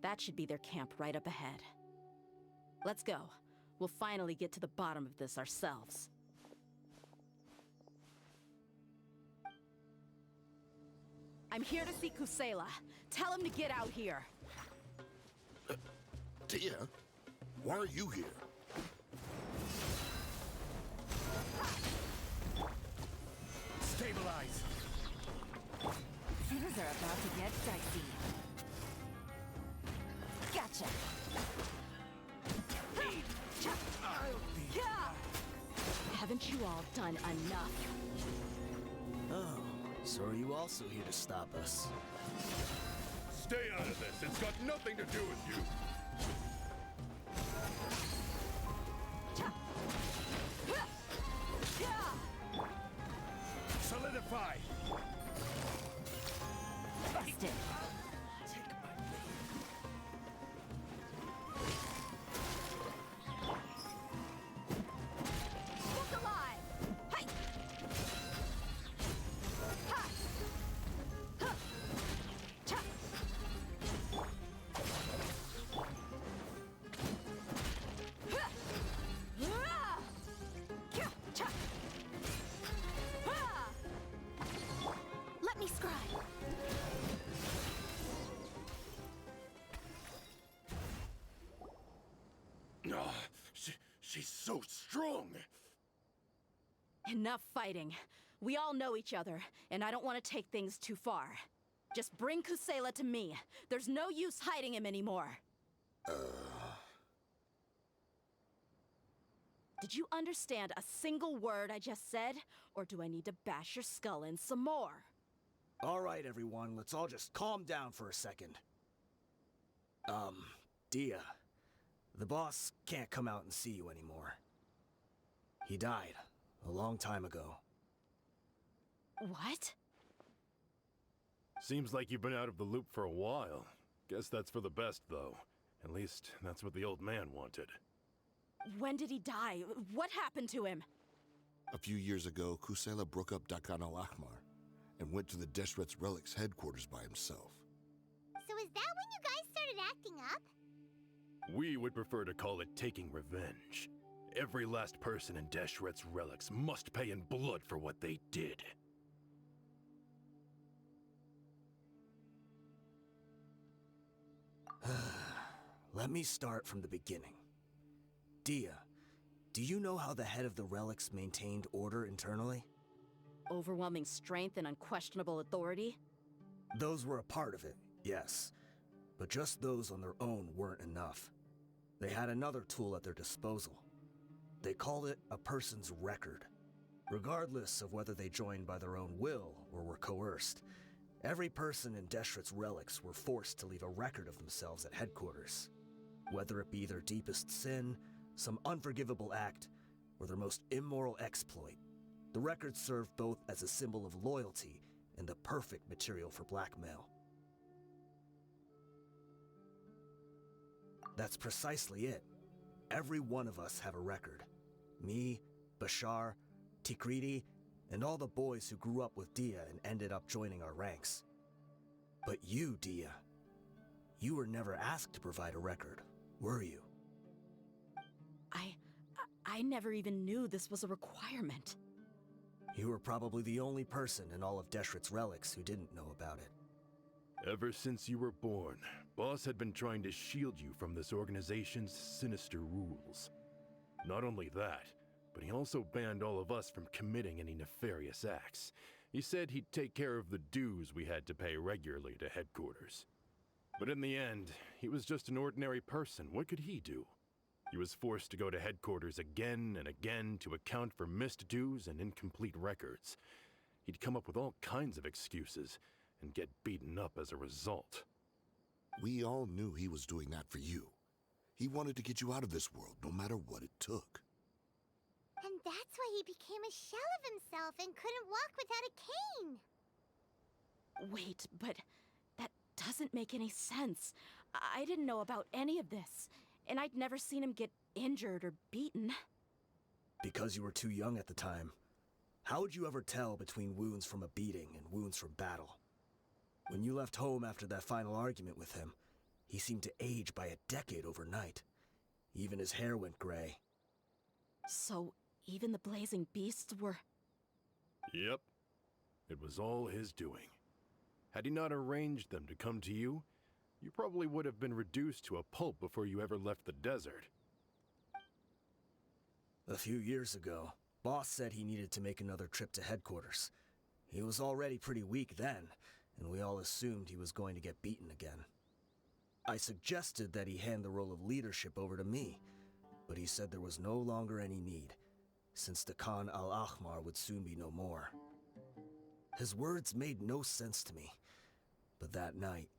That should be their camp right up ahead. Let's go. We'll finally get to the bottom of this ourselves. I'm here to see Kusela. Tell him to get out here. Dehya, why are you here? Stabilize! Things are about to get dicey. Gotcha. Haven't you all done enough? Oh, so are you also here to stop us? Stay out of this. It's got nothing to do with you. Solidify! Busted. Look alive! Hey! Ha! Huh! Cha! Huh! Ah! Kya! Cha! Ah! strong. Enough fighting. We all know each other, and I don't want to take things too far. Just bring Kusela to me. There's no use hiding him anymore. Did you understand a single word I just said? Or do I need to bash your skull in some more? All right, everyone, let's all just calm down for a second. Dehya, the boss can't come out and see you anymore. He died a long time ago. What? Seems like you've been out of the loop for a while. Guess that's for the best, though. At least, that's what the old man wanted. When did he die? What happened to him? A few years ago, Kusela broke up Dakan al-Ahmar and went to the Deshret's Relics headquarters by himself. So is that when you guys started acting up? We would prefer to call it taking revenge. Every last person in Deshret's Relics must pay in blood for what they did. Let me start from the beginning. Dehya, do you know how the head of the Relics maintained order internally? Overwhelming strength and unquestionable authority? Those were a part of it, yes. But just those on their own weren't enough. They had another tool at their disposal. They called it a person's record. Regardless of whether they joined by their own will or were coerced, every person in Deshret's Relics were forced to leave a record of themselves at headquarters. Whether it be their deepest sin, some unforgivable act, or their most immoral exploit, the record served both as a symbol of loyalty and the perfect material for blackmail. That's precisely it. Every one of us have a record. Me, Bashar, Tikriti, and all the boys who grew up with Dehya and ended up joining our ranks. But you, Dehya, you were never asked to provide a record, were you? I never even knew this was a requirement. You were probably the only person in all of Deshret's Relics who didn't know about it. Ever since you were born, Boss had been trying to shield you from this organization's sinister rules. Not only that, but he also banned all of us from committing any nefarious acts. He said he'd take care of the dues we had to pay regularly to headquarters. But in the end, he was just an ordinary person. What could he do? He was forced to go to headquarters again and again to account for missed dues and incomplete records. He'd come up with all kinds of excuses and get beaten up as a result. We all knew he was doing that for you. He wanted to get you out of this world, no matter what it took. And that's why he became a shell of himself and couldn't walk without a cane. Wait, but that doesn't make any sense. I didn't know about any of this, and I'd never seen him get injured or beaten. Because you were too young at the time. How would you ever tell between wounds from a beating and wounds from battle? When you left home after that final argument with him, he seemed to age by a decade overnight. Even his hair went gray. So, even the blazing beasts were... Yep. It was all his doing. Had he not arranged them to come to you, you probably would have been reduced to a pulp before you ever left the desert. A few years ago, Boss said he needed to make another trip to headquarters. He was already pretty weak then, and we all assumed he was going to get beaten again. I suggested that he hand the role of leadership over to me, but he said there was no longer any need, since the Khan al-Ahmar would soon be no more. His words made no sense to me, but that night,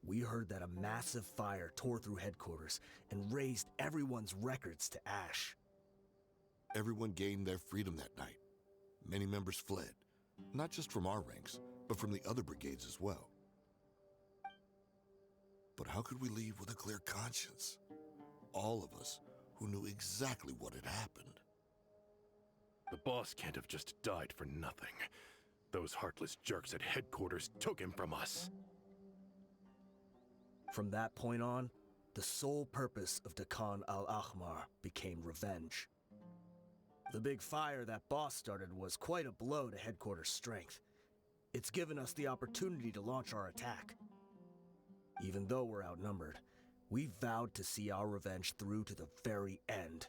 we heard that a massive fire tore through headquarters and razed everyone's records to ash. Everyone gained their freedom that night. Many members fled, not just from our ranks, but from the other brigades as well. But how could we leave with a clear conscience? All of us who knew exactly what had happened. The boss can't have just died for nothing. Those heartless jerks at headquarters took him from us. From that point on, the sole purpose of Dakan al-Ahmar became revenge. The big fire that Boss started was quite a blow to headquarters' strength. It's given us the opportunity to launch our attack. Even though we're outnumbered, we vowed to see our revenge through to the very end.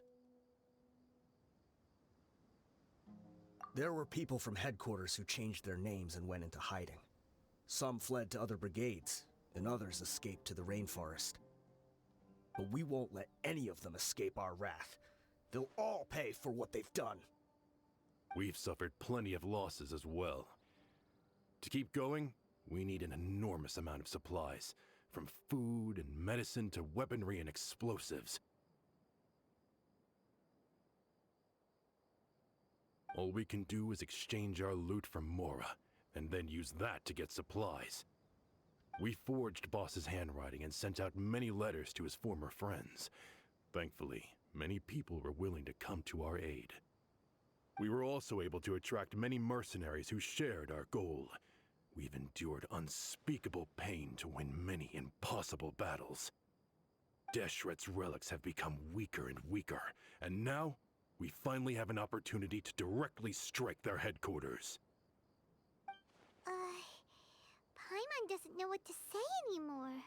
There were people from headquarters who changed their names and went into hiding. Some fled to other brigades, and others escaped to the rainforest. But we won't let any of them escape our wrath. They'll all pay for what they've done. We've suffered plenty of losses as well. To keep going, we need an enormous amount of supplies, from food and medicine to weaponry and explosives. All we can do is exchange our loot from Mora, and then use that to get supplies. We forged Boss's handwriting and sent out many letters to his former friends. Thankfully, many people were willing to come to our aid. We were also able to attract many mercenaries who shared our goal. We've endured unspeakable pain to win many impossible battles. Deshret's relics have become weaker and weaker, and now we finally have an opportunity to directly strike their headquarters. Paimon doesn't know what to say anymore.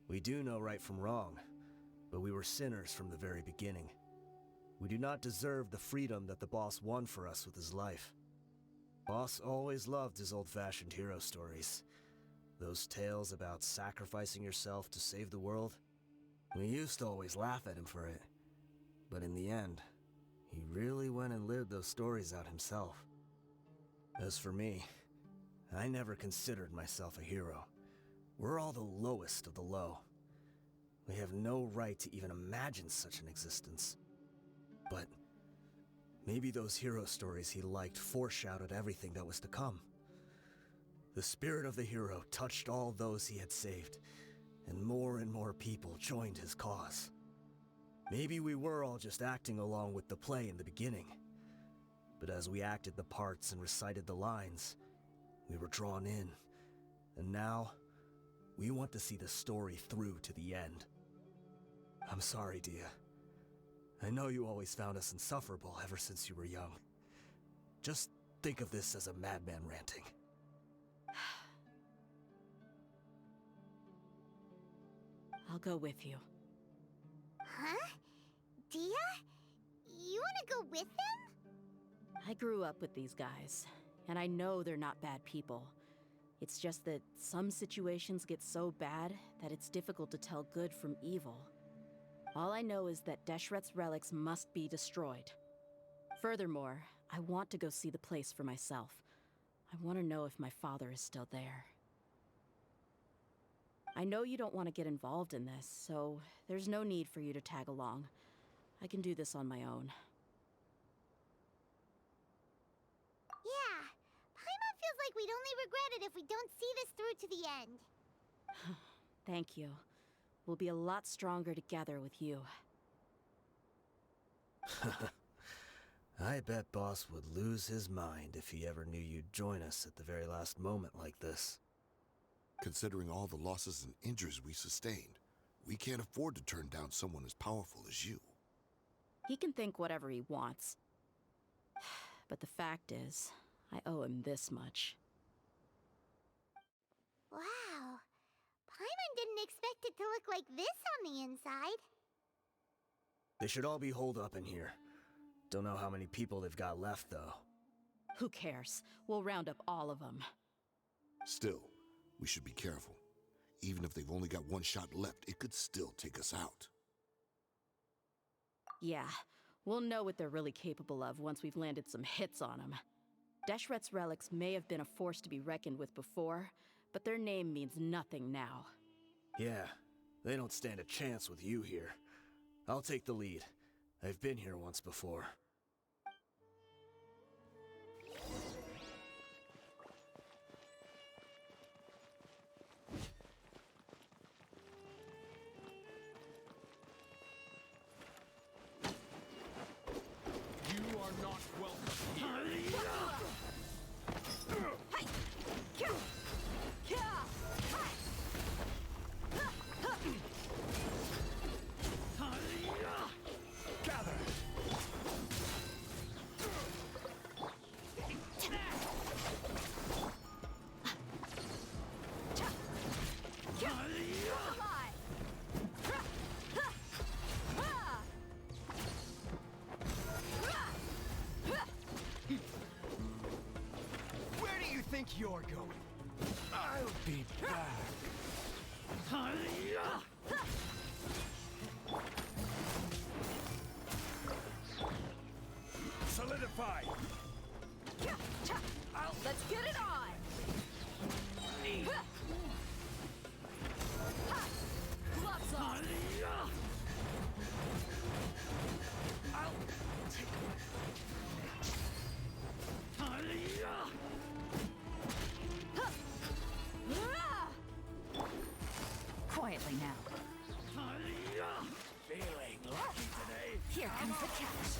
We do know right from wrong, but we were sinners from the very beginning. We do not deserve the freedom that the boss won for us with his life. Boss always loved his old-fashioned hero stories. Those tales about sacrificing yourself to save the world. We used to always laugh at him for it. But in the end, he really went and lived those stories out himself. As for me, I never considered myself a hero. We're all the lowest of the low. We have no right to even imagine such an existence. But maybe those hero stories he liked foreshadowed everything that was to come. The spirit of the hero touched all those he had saved, and more people joined his cause. Maybe we were all just acting along with the play in the beginning. But as we acted the parts and recited the lines, we were drawn in. And now, we want to see the story through to the end. I'm sorry, Dehya. I know you always found us insufferable ever since you were young. Just think of this as a madman ranting. I'll go with you. Huh? Dehya? You wanna go with them? I grew up with these guys, and I know they're not bad people. It's just that some situations get so bad that it's difficult to tell good from evil. All I know is that Deshret's relics must be destroyed. Furthermore, I want to go see the place for myself. I want to know if my father is still there. I know you don't want to get involved in this, so there's no need for you to tag along. I can do this on my own. Yeah, Paimon feels like we'd only regret it if we don't see this through to the end. Thank you. We'll be a lot stronger together with you. I bet Boss would lose his mind if he ever knew you'd join us at the very last moment like this. Considering all the losses and injuries we sustained, we can't afford to turn down someone as powerful as you. He can think whatever he wants. But the fact is, I owe him this much. Wow. Paimon didn't expect it to look like this on the inside. They should all be holed up in here. Don't know how many people they've got left, though. Who cares? We'll round up all of them. Still, we should be careful. Even if they've only got one shot left, it could still take us out. Yeah, we'll know what they're really capable of once we've landed some hits on them. Deshret's relics may have been a force to be reckoned with before, but their name means nothing now. Yeah, they don't stand a chance with you here. I'll take the lead. I've been here once before. You are not welcome here. think you're going? I'll be back. Solidify! Let's get it on! Gloves on! Quietly now. Feeling lucky today. Here comes the catch.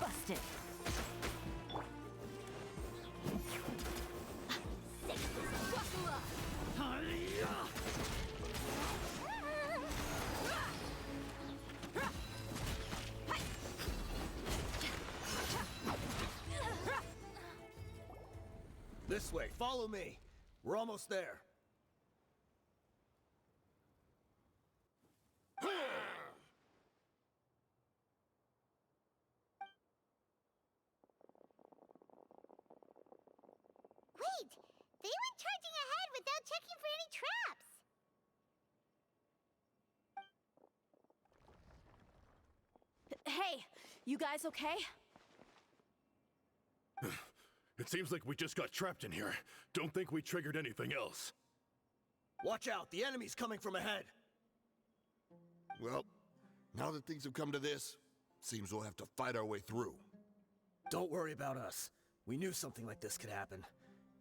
Busted. Buckle up. This way, follow me. We're almost there. Wait! They went charging ahead without checking for any traps! Hey, you guys okay? It seems like we just got trapped in here. Don't think we triggered anything else. Watch out, the enemy's coming from ahead. Well, now that things have come to this, seems we'll have to fight our way through. Don't worry about us. We knew something like this could happen.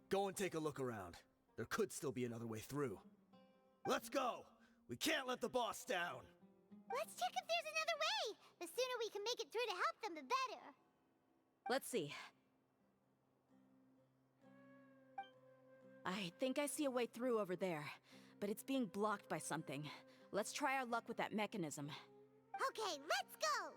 Go and take a look around. There could still be another way through. Let's go! We can't let the boss down! Let's check if there's another way! The sooner we can make it through to help them, the better! Let's see. I think I see a way through over there, but it's being blocked by something. Let's try our luck with that mechanism. Okay, let's go!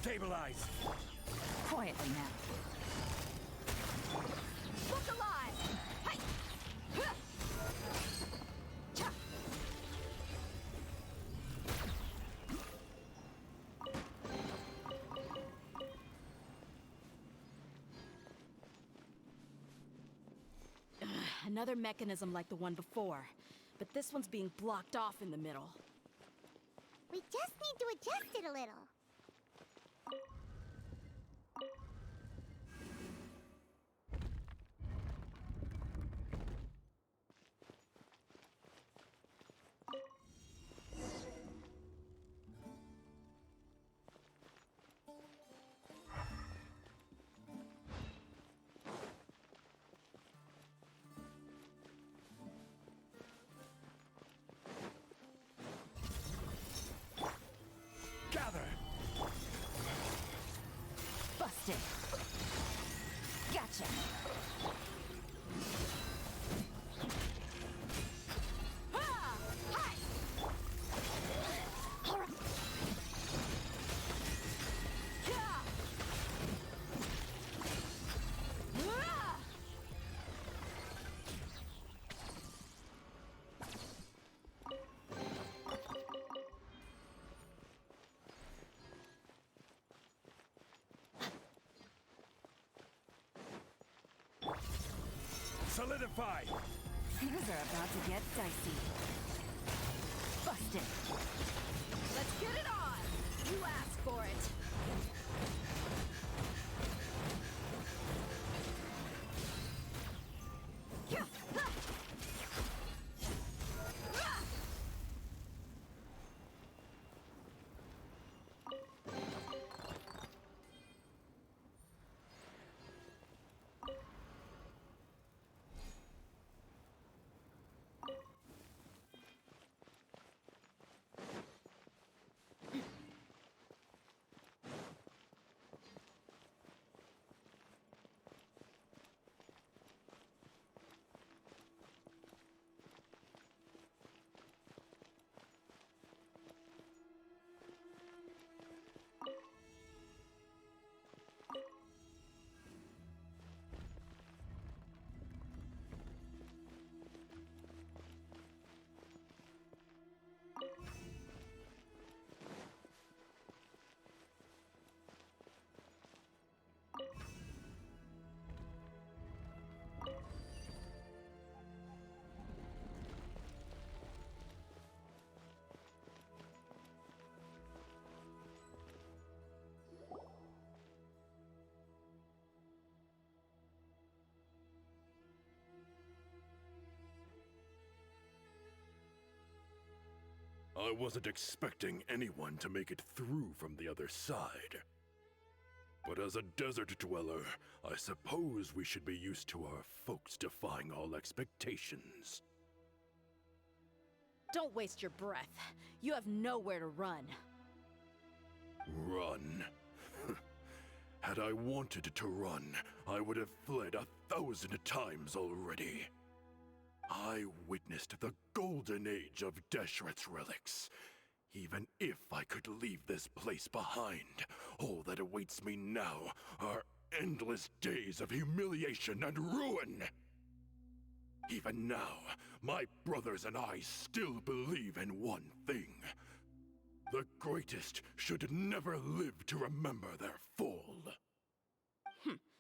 Stabilize! Quietly now. Look alive! Hey! Huh! Cha! Another mechanism like the one before, but this one's being blocked off in the middle. We just need to adjust it a little. Gather! Busted. Gotcha. Ah! Hi! All right. Yeah! Ah! Solidify! Things are about to get dicey. Busted. Let's get it on! You asked for it. I wasn't expecting anyone to make it through from the other side. But as a desert dweller, I suppose we should be used to our folks defying all expectations. Don't waste your breath. You have nowhere to run. Run? Had I wanted to run, I would have fled 1,000 times already. I witnessed the golden age of Deshret's relics. Even if I could leave this place behind, all that awaits me now are endless days of humiliation and ruin. Even now, my brothers and I still believe in one thing. The greatest should never live to remember their fall.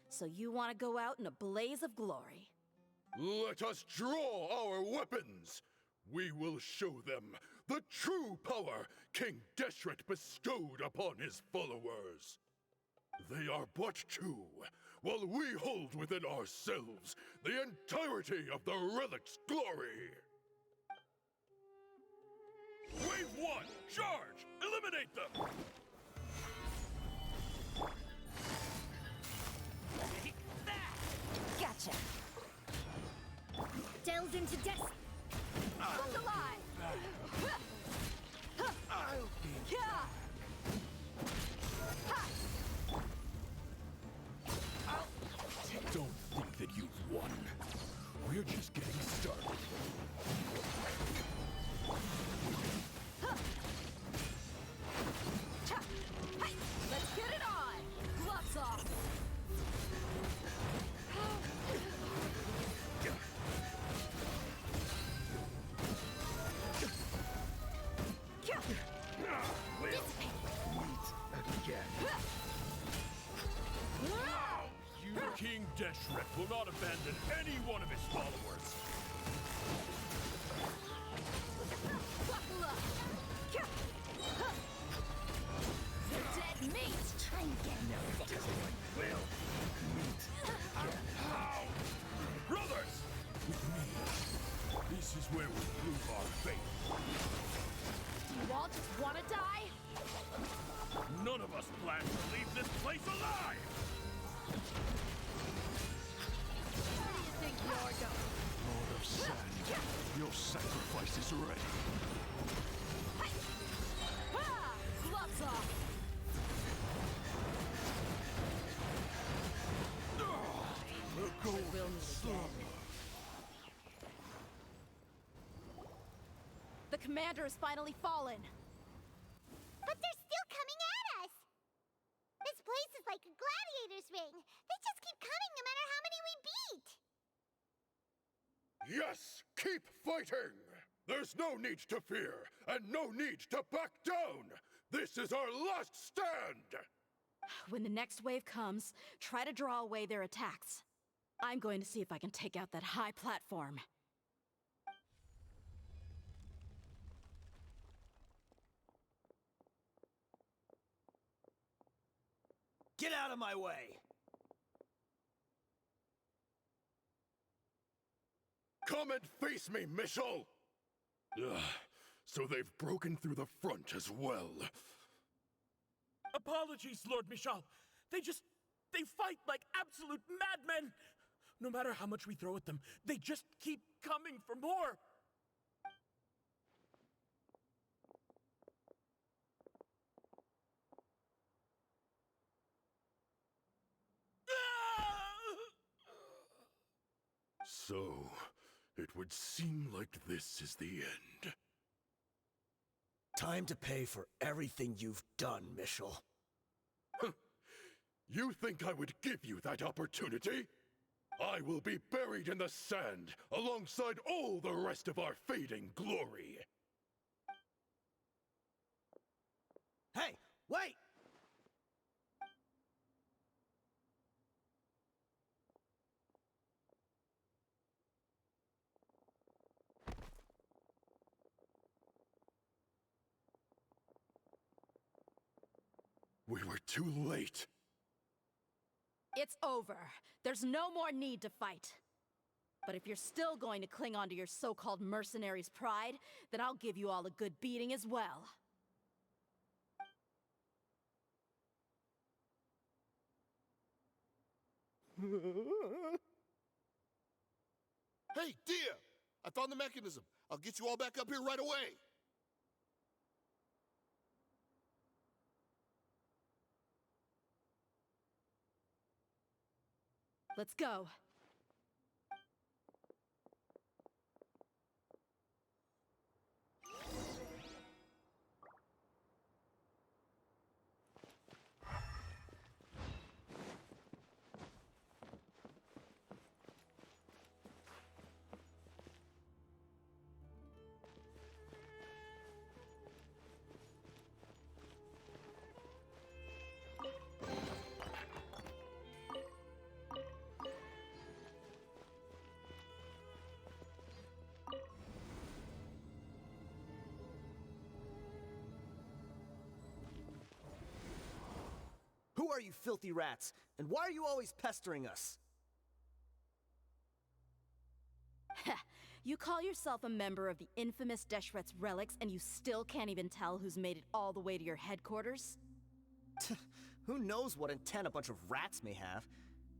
So you want to go out in a blaze of glory? Let us draw our weapons! We will show them the true power King Deshret bestowed upon his followers. They are but two, while we hold within ourselves the entirety of the relic's glory. Wave 1, charge! Eliminate them! Gotcha. Delves into death. Look alive. Don't think that you've won. We're just getting started. Let's get it on! Gloves off! King Deshret will not abandon any one of his followers. Buckle up! Dead meat! Try and get no Brothers! With me, this is where we prove our faith. Do you all just want to die? None of us plan to leave this place alive! Where do you think you're going? Lord of Sand, your sacrifice is ready. Gloves off! The golden We'll meet again. The commander has finally fallen. But they're still coming at us! This place is like a gladiator's ring. They just keep coming no matter how many we beat! Yes, keep fighting! There's no need to fear, and no need to back down! This is our last stand! When the next wave comes, try to draw away their attacks. I'm going to see if I can take out that high platform. Get out of my way! Come and face me, Michel! Ugh, so they've broken through the front as well. Apologies, Lord Michal. They fight like absolute madmen. No matter how much we throw at them, they just keep coming for more. So, it would seem like this is the end. Time to pay for everything you've done, Michel. You think I would give you that opportunity? I will be buried in the sand alongside all the rest of our fading glory. Hey, wait! We were too late. It's over. There's no more need to fight. But if you're still going to cling on to your so-called mercenary's pride, then I'll give you all a good beating as well. Hey, Dehya! I found the mechanism. I'll get you all back up here right away. Let's go. Who are you filthy rats? And why are you always pestering us? You call yourself a member of the infamous Deshret's relics, and you still can't even tell who's made it all the way to your headquarters? Who knows what intent a bunch of rats may have?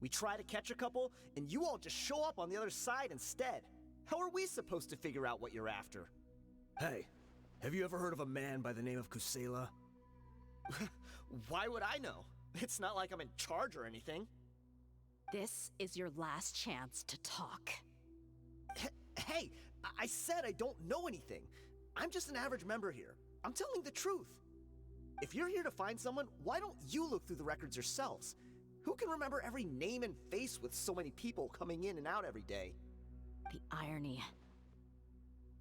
We try to catch a couple, and you all just show up on the other side instead. How are we supposed to figure out what you're after? Hey, have you ever heard of a man by the name of Kusela? Why would I know? It's not like I'm in charge or anything. This is your last chance to talk. Hey, I said I don't know anything. I'm just an average member here. I'm telling the truth. If you're here to find someone, why don't you look through the records yourselves? Who can remember every name and face with so many people coming in and out every day? The irony.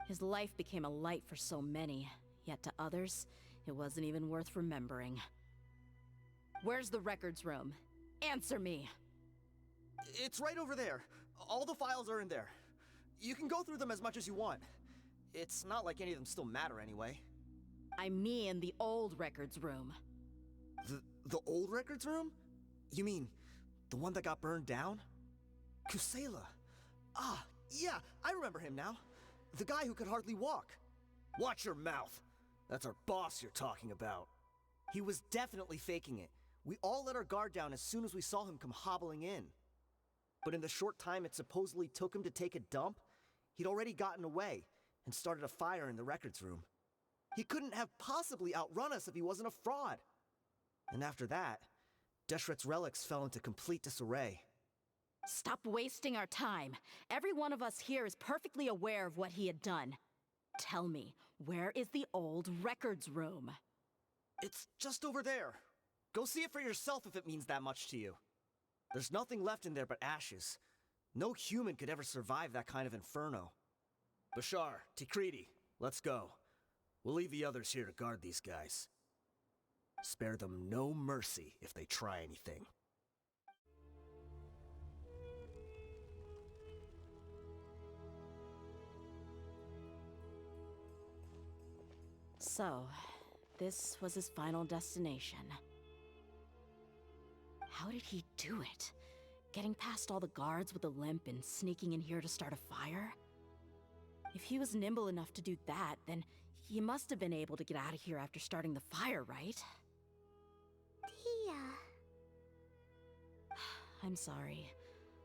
His life became a light for so many, yet to others, it wasn't even worth remembering. Where's the records room? Answer me! It's right over there. All the files are in there. You can go through them as much as you want. It's not like any of them still matter anyway. I mean the old records room. The old records room? You mean the one that got burned down? Kusela. Ah, yeah, I remember him now. The guy who could hardly walk. Watch your mouth. That's our boss you're talking about. He was definitely faking it. We all let our guard down as soon as we saw him come hobbling in. But in the short time it supposedly took him to take a dump, he'd already gotten away and started a fire in the records room. He couldn't have possibly outrun us if he wasn't a fraud. And after that, Deshret's relics fell into complete disarray. Stop wasting our time. Every one of us here is perfectly aware of what he had done. Tell me, where is the old records room? It's just over there. Go see it for yourself if it means that much to you. There's nothing left in there but ashes. No human could ever survive that kind of inferno. Bashar, Tikriti, let's go. We'll leave the others here to guard these guys. Spare them no mercy if they try anything. So, this was his final destination. How did he do it? Getting past all the guards with a limp and sneaking in here to start a fire? If he was nimble enough to do that, then he must have been able to get out of here after starting the fire, right? Dehya. I'm sorry.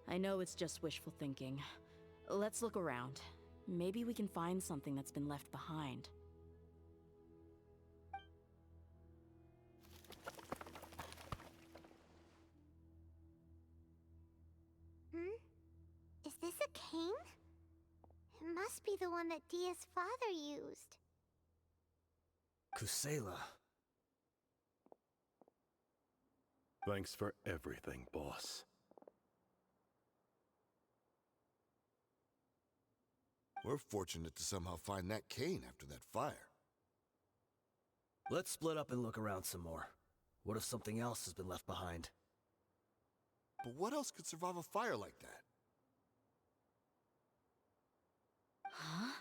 I know it's just wishful thinking. Let's look around. Maybe we can find something that's been left behind. Is this a cane? It must be the one that Dehya's father used. Kusela. Thanks for everything, boss. We're fortunate to somehow find that cane after that fire. Let's split up and look around some more. What if something else has been left behind? But what else could survive a fire like that? Huh?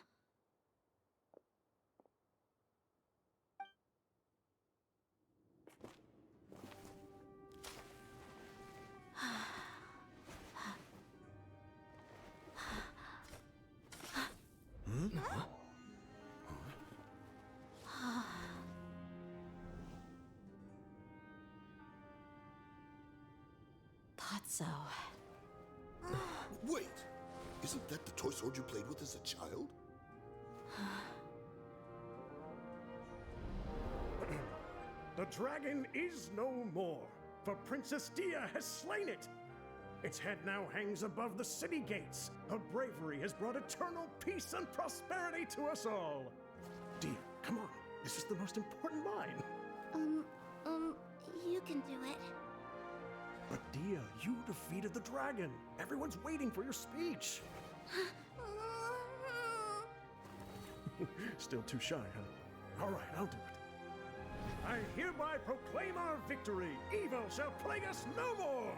Thought so. Wait! Isn't that the toy sword you played with as a child? The dragon is no more, for Princess Dehya has slain it. Its head now hangs above the city gates. Her bravery has brought eternal peace and prosperity to us all. Dehya, come on. This is the most important line. You can do it. But Dehya, you defeated the dragon. Everyone's waiting for your speech. Still too shy, huh? All right, I'll do it. I hereby proclaim our victory. Evil shall plague us no more.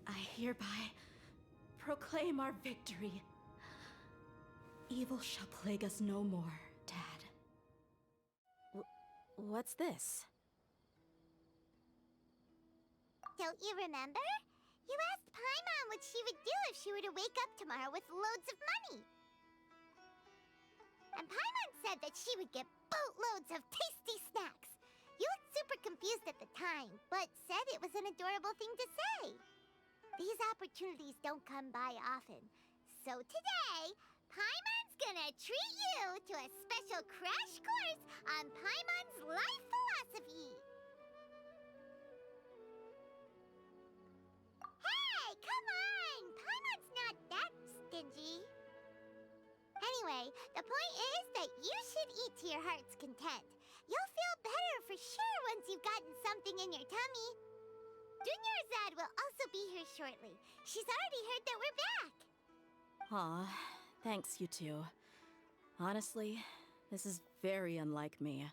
I hereby proclaim our victory. Evil shall plague us no more, Dad. What's this? Don't you remember? You asked Paimon what she would do if she were to wake up tomorrow with loads of money. And Paimon said that she would get boatloads of tasty snacks. You looked super confused at the time, but said it was an adorable thing to say. These opportunities don't come by often. So today, Paimon's gonna treat you to a special crash course on Paimon's life philosophy. Hey, come on! Paimon's not that stingy. Anyway, the point is that you should eat to your heart's content. You'll feel better for sure once you've gotten something in your tummy. Dunyarzad will also be here shortly. She's already heard that we're back. Aw, thanks, you two. Honestly, this is very unlike me.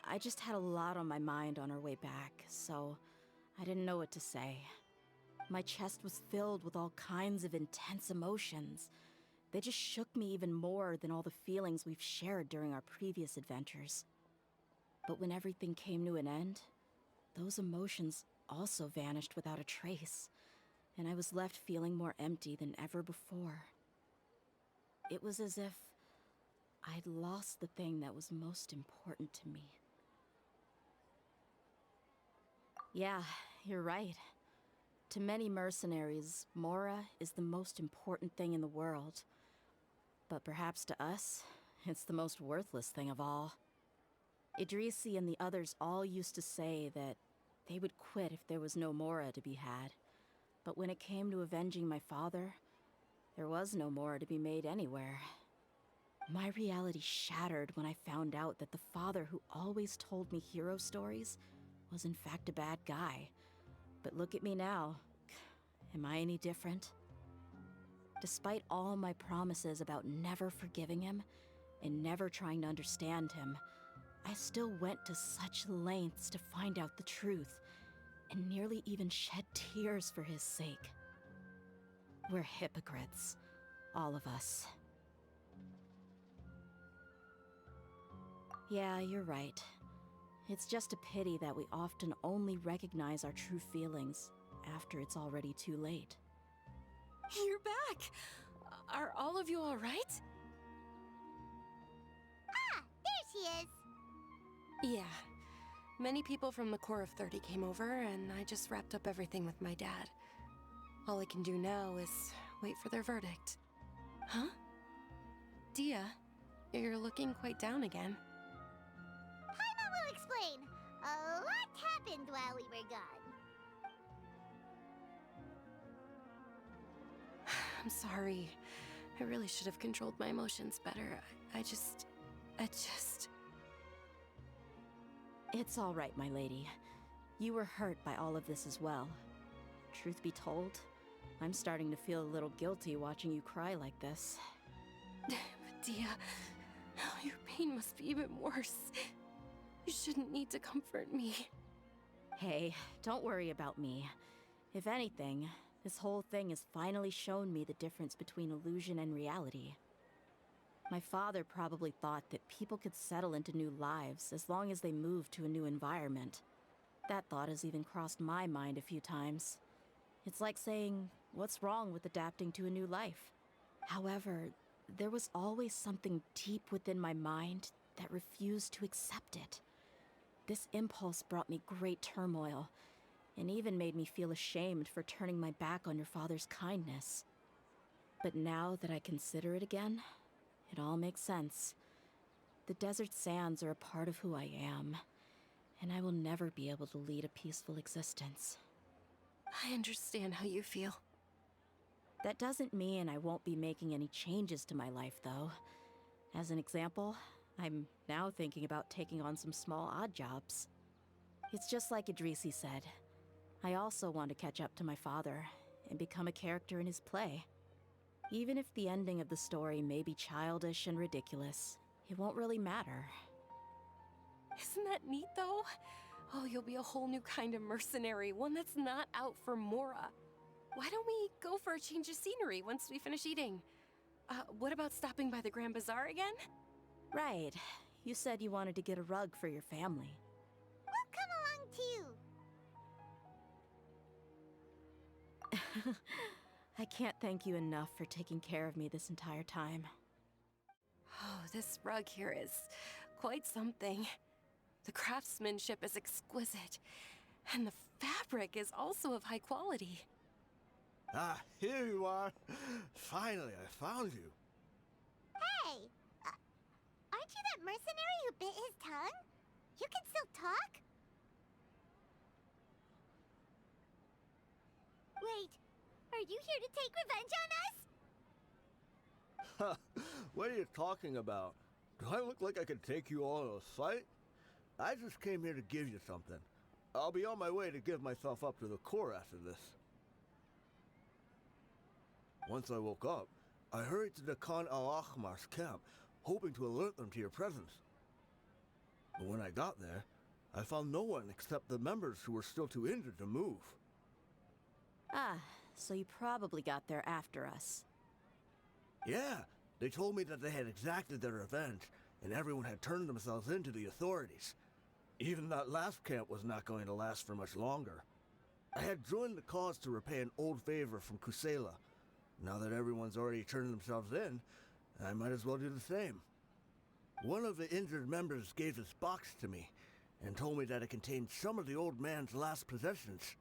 I just had a lot on my mind on our way back, so I didn't know what to say. My chest was filled with all kinds of intense emotions. They just shook me even more than all the feelings we've shared during our previous adventures. But when everything came to an end, those emotions also vanished without a trace, and I was left feeling more empty than ever before. It was as if I'd lost the thing that was most important to me. Yeah, you're right. To many mercenaries, Mora is the most important thing in the world. But perhaps to us, it's the most worthless thing of all. Idrisi and the others all used to say that they would quit if there was no Mora to be had. But when it came to avenging my father, there was no Mora to be made anywhere. My reality shattered when I found out that the father who always told me hero stories was in fact a bad guy. But look at me now. Am I any different? Despite all my promises about never forgiving him and never trying to understand him, I still went to such lengths to find out the truth, and nearly even shed tears for his sake. We're hypocrites. All of us. Yeah, you're right. It's just a pity that we often only recognize our true feelings after it's already too late. You're back! Are all of you alright? Ah, there she is. Yeah. Many people from the Corps of 30 came over, and I just wrapped up everything with my dad. All I can do now is wait for their verdict. Huh? Dehya, you're looking quite down again. Paimon will explain. A lot happened while we were gone. I'm sorry. I really should have controlled my emotions better. I just... It's all right, my lady. You were hurt by all of this as well. Truth be told, I'm starting to feel a little guilty watching you cry like this. But Dehya, oh, your pain must be even worse. You shouldn't need to comfort me. Hey, don't worry about me. If anything, this whole thing has finally shown me the difference between illusion and reality. My father probably thought that people could settle into new lives as long as they moved to a new environment. That thought has even crossed my mind a few times. It's like saying, what's wrong with adapting to a new life? However, there was always something deep within my mind that refused to accept it. This impulse brought me great turmoil, and even made me feel ashamed for turning my back on your father's kindness. But now that I consider it again, it all makes sense. The desert sands are a part of who I am, and I will never be able to lead a peaceful existence. I understand how you feel. That doesn't mean I won't be making any changes to my life, though. As an example, I'm now thinking about taking on some small odd jobs. It's just like Idrisi said. I also want to catch up to my father and become a character in his play. Even if the ending of the story may be childish and ridiculous, it won't really matter. Isn't that neat, though? Oh, you'll be a whole new kind of mercenary, one that's not out for Mora. Why don't we go for a change of scenery once we finish eating? What about stopping by the Grand Bazaar again? Right. You said you wanted to get a rug for your family. We'll come along too. I can't thank you enough for taking care of me this entire time. Oh, this rug here is quite something. The craftsmanship is exquisite, and the fabric is also of high quality. Ah, here you are. Finally, I found you. Hey, aren't you that mercenary who bit his tongue? You can still talk? Wait, are you here to take revenge on us? What are you talking about? Do I look like I could take you all in a fight? I just came here to give you something. I'll be on my way to give myself up to the Corps after this. Once I woke up, I hurried to the Khan al-Ahmar's camp, hoping to alert them to your presence. But when I got there, I found no one except the members who were still too injured to move. Ah, so you probably got there after us. Yeah, they told me that they had exacted their revenge, and everyone had turned themselves in to the authorities. Even that last camp was not going to last for much longer. I had joined the cause to repay an old favor from Kusela. Now that everyone's already turned themselves in, I might as well do the same. One of the injured members gave this box to me, and told me that it contained some of the old man's last possessions.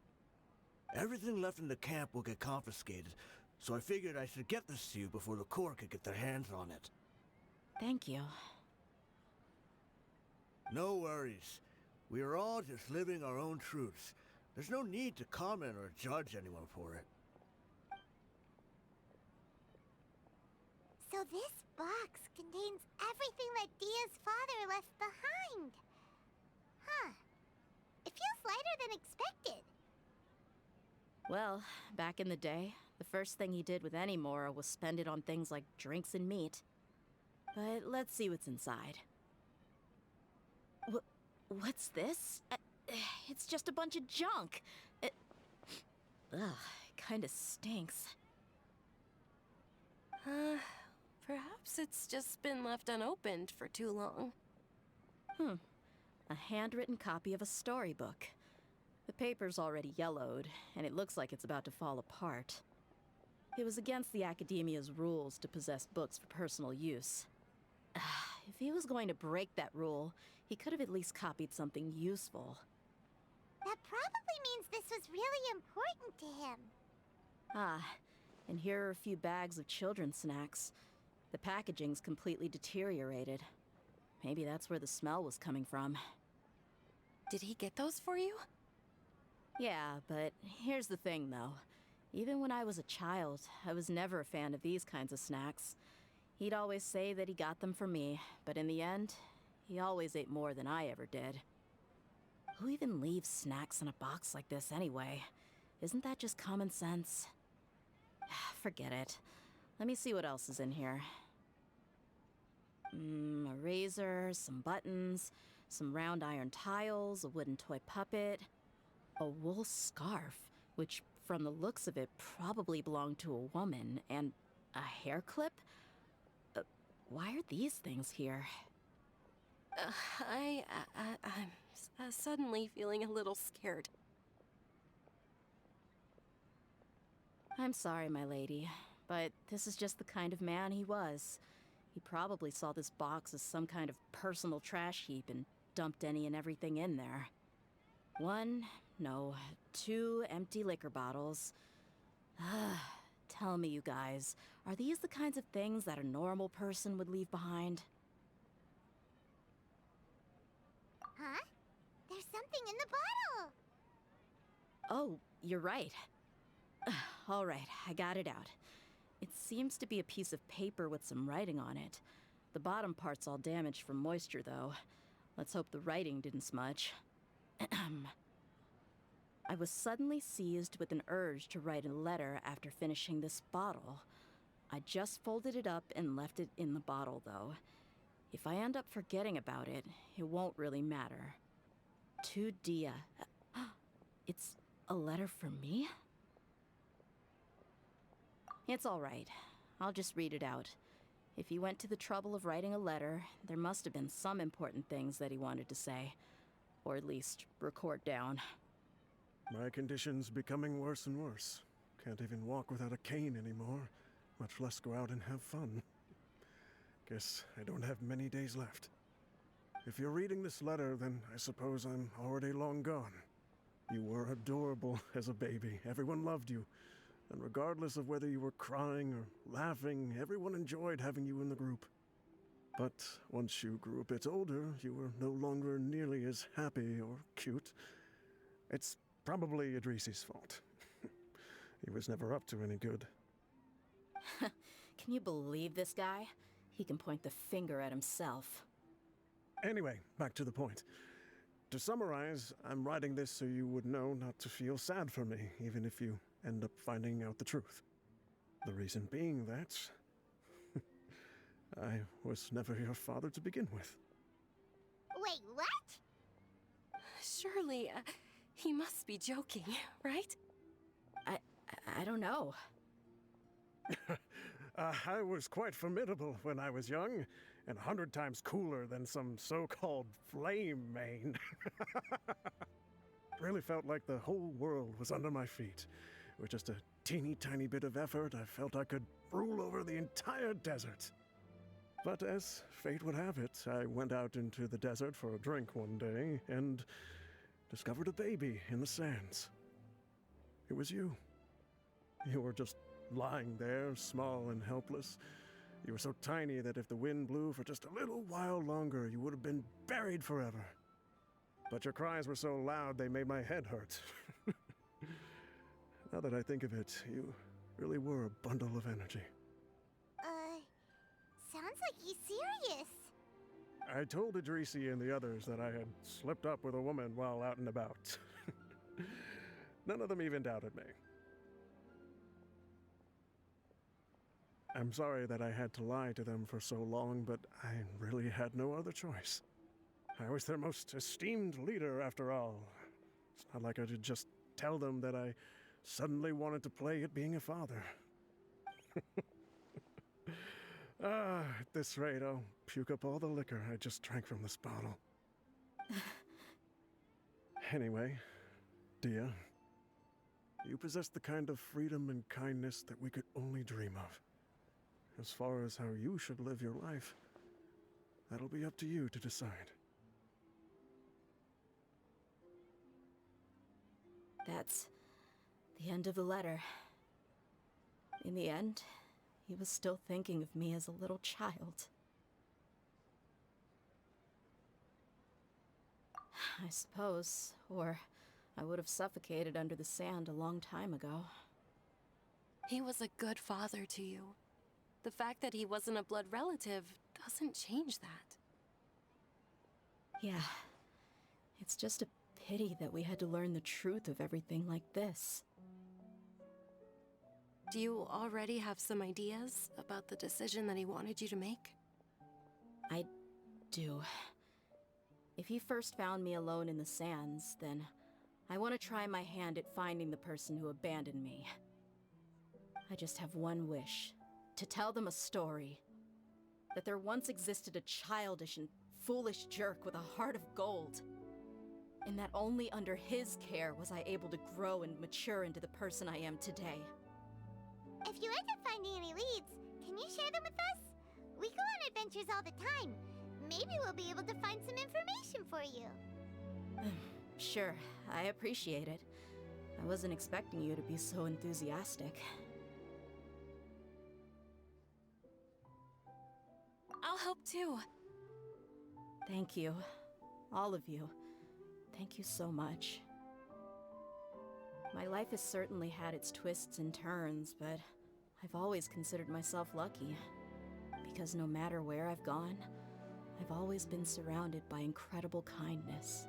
Everything left in the camp will get confiscated, so I figured I should get this to you before the Corps could get their hands on it. Thank you. No worries. We are all just living our own truths. There's no need to comment or judge anyone for it. So this box contains everything that Dehya's father left behind. Huh. It feels lighter than expected. Well, back in the day, the first thing he did with any Mora was spend it on things like drinks and meat. But let's see what's inside. What's this? It's just a bunch of junk. Ugh, it kinda stinks. Perhaps it's just been left unopened for too long. A handwritten copy of a storybook. The paper's already yellowed, and it looks like it's about to fall apart. It was against the Academia's rules to possess books for personal use. If he was going to break that rule, he could have at least copied something useful. That probably means this was really important to him. Ah, and here are a few bags of children's snacks. The packaging's completely deteriorated. Maybe that's where the smell was coming from. Did he get those for you? Yeah, but here's the thing, though. Even when I was a child, I was never a fan of these kinds of snacks. He'd always say that he got them for me, but in the end, he always ate more than I ever did. Who even leaves snacks in a box like this anyway? Isn't that just common sense? Forget it. Let me see what else is in here. A razor, some buttons, some round iron tiles, a wooden toy puppet, a wool scarf, which from the looks of it probably belonged to a woman, and a hair clip? Why are these things here? I'm suddenly feeling a little scared. I'm sorry, my lady, but this is just the kind of man he was. He probably saw this box as some kind of personal trash heap and dumped any and everything in there. 2 empty liquor bottles. Tell me, you guys, are these the kinds of things that a normal person would leave behind? Huh? There's something in the bottle! Oh, you're right. All right, I got it out. It seems to be a piece of paper with some writing on it. The bottom part's all damaged from moisture, though. Let's hope the writing didn't smudge. I was suddenly seized with an urge to write a letter after finishing this bottle. I just folded it up and left it in the bottle, though. If I end up forgetting about it, it won't really matter. To Dehya. It's a letter for me? It's all right. I'll just read it out. If he went to the trouble of writing a letter, there must have been some important things that he wanted to say. Or at least record down. My condition's becoming worse and worse. Can't even walk without a cane anymore, much less go out and have fun. Guess I don't have many days left. If you're reading this letter, then I suppose I'm already long gone. You were adorable as a baby. Everyone loved you. And regardless of whether you were crying or laughing, everyone enjoyed having you in the group. But once you grew a bit older, you were no longer nearly as happy or cute. It's probably Idrisi's fault. He was never up to any good. Can you believe this guy? He can point the finger at himself. Anyway, back to the point. To summarize, I'm writing this so you would know not to feel sad for me, even if you end up finding out the truth. The reason being that I was never your father to begin with. Wait, what? Surely, he must be joking, right? I don't know. I was quite formidable when I was young, and 100 times cooler than some so-called flame main. Really felt like the whole world was under my feet. With just a teeny tiny bit of effort, I felt I could rule over the entire desert. But as fate would have it, I went out into the desert for a drink one day and discovered a baby in the sands. It was you. You were just lying there, small and helpless. You were so tiny that if the wind blew for just a little while longer, you would have been buried forever. But your cries were so loud they made my head hurt. Now that I think of it, you really were a bundle of energy. Sounds like he's serious. I told Idrisi and the others that I had slipped up with a woman while out and about. None of them even doubted me. I'm sorry that I had to lie to them for so long, but I really had no other choice. I was their most esteemed leader, after all. It's not like I could just tell them that I suddenly wanted to play at being a father. At this rate, I'll puke up all the liquor I just drank from this bottle. Anyway, Dehya, you possess the kind of freedom and kindness that we could only dream of. As far as how you should live your life, that'll be up to you to decide. That's the end of the letter. In the end, he was still thinking of me as a little child. I suppose, or I would have suffocated under the sand a long time ago. He was a good father to you. The fact that he wasn't a blood relative doesn't change that. Yeah. It's just a pity that we had to learn the truth of everything like this. Do you already have some ideas about the decision that he wanted you to make? I do. If he first found me alone in the sands, then I want to try my hand at finding the person who abandoned me. I just have one wish. To tell them a story. That there once existed a childish and foolish jerk with a heart of gold. And that only under his care was I able to grow and mature into the person I am today. If you end up finding any leads, can you share them with us? We go on adventures all the time. Maybe we'll be able to find some information for you. Sure, I appreciate it. I wasn't expecting you to be so enthusiastic. I'll help too. Thank you. All of you. Thank you so much. My life has certainly had its twists and turns, but I've always considered myself lucky. Because no matter where I've gone, I've always been surrounded by incredible kindness.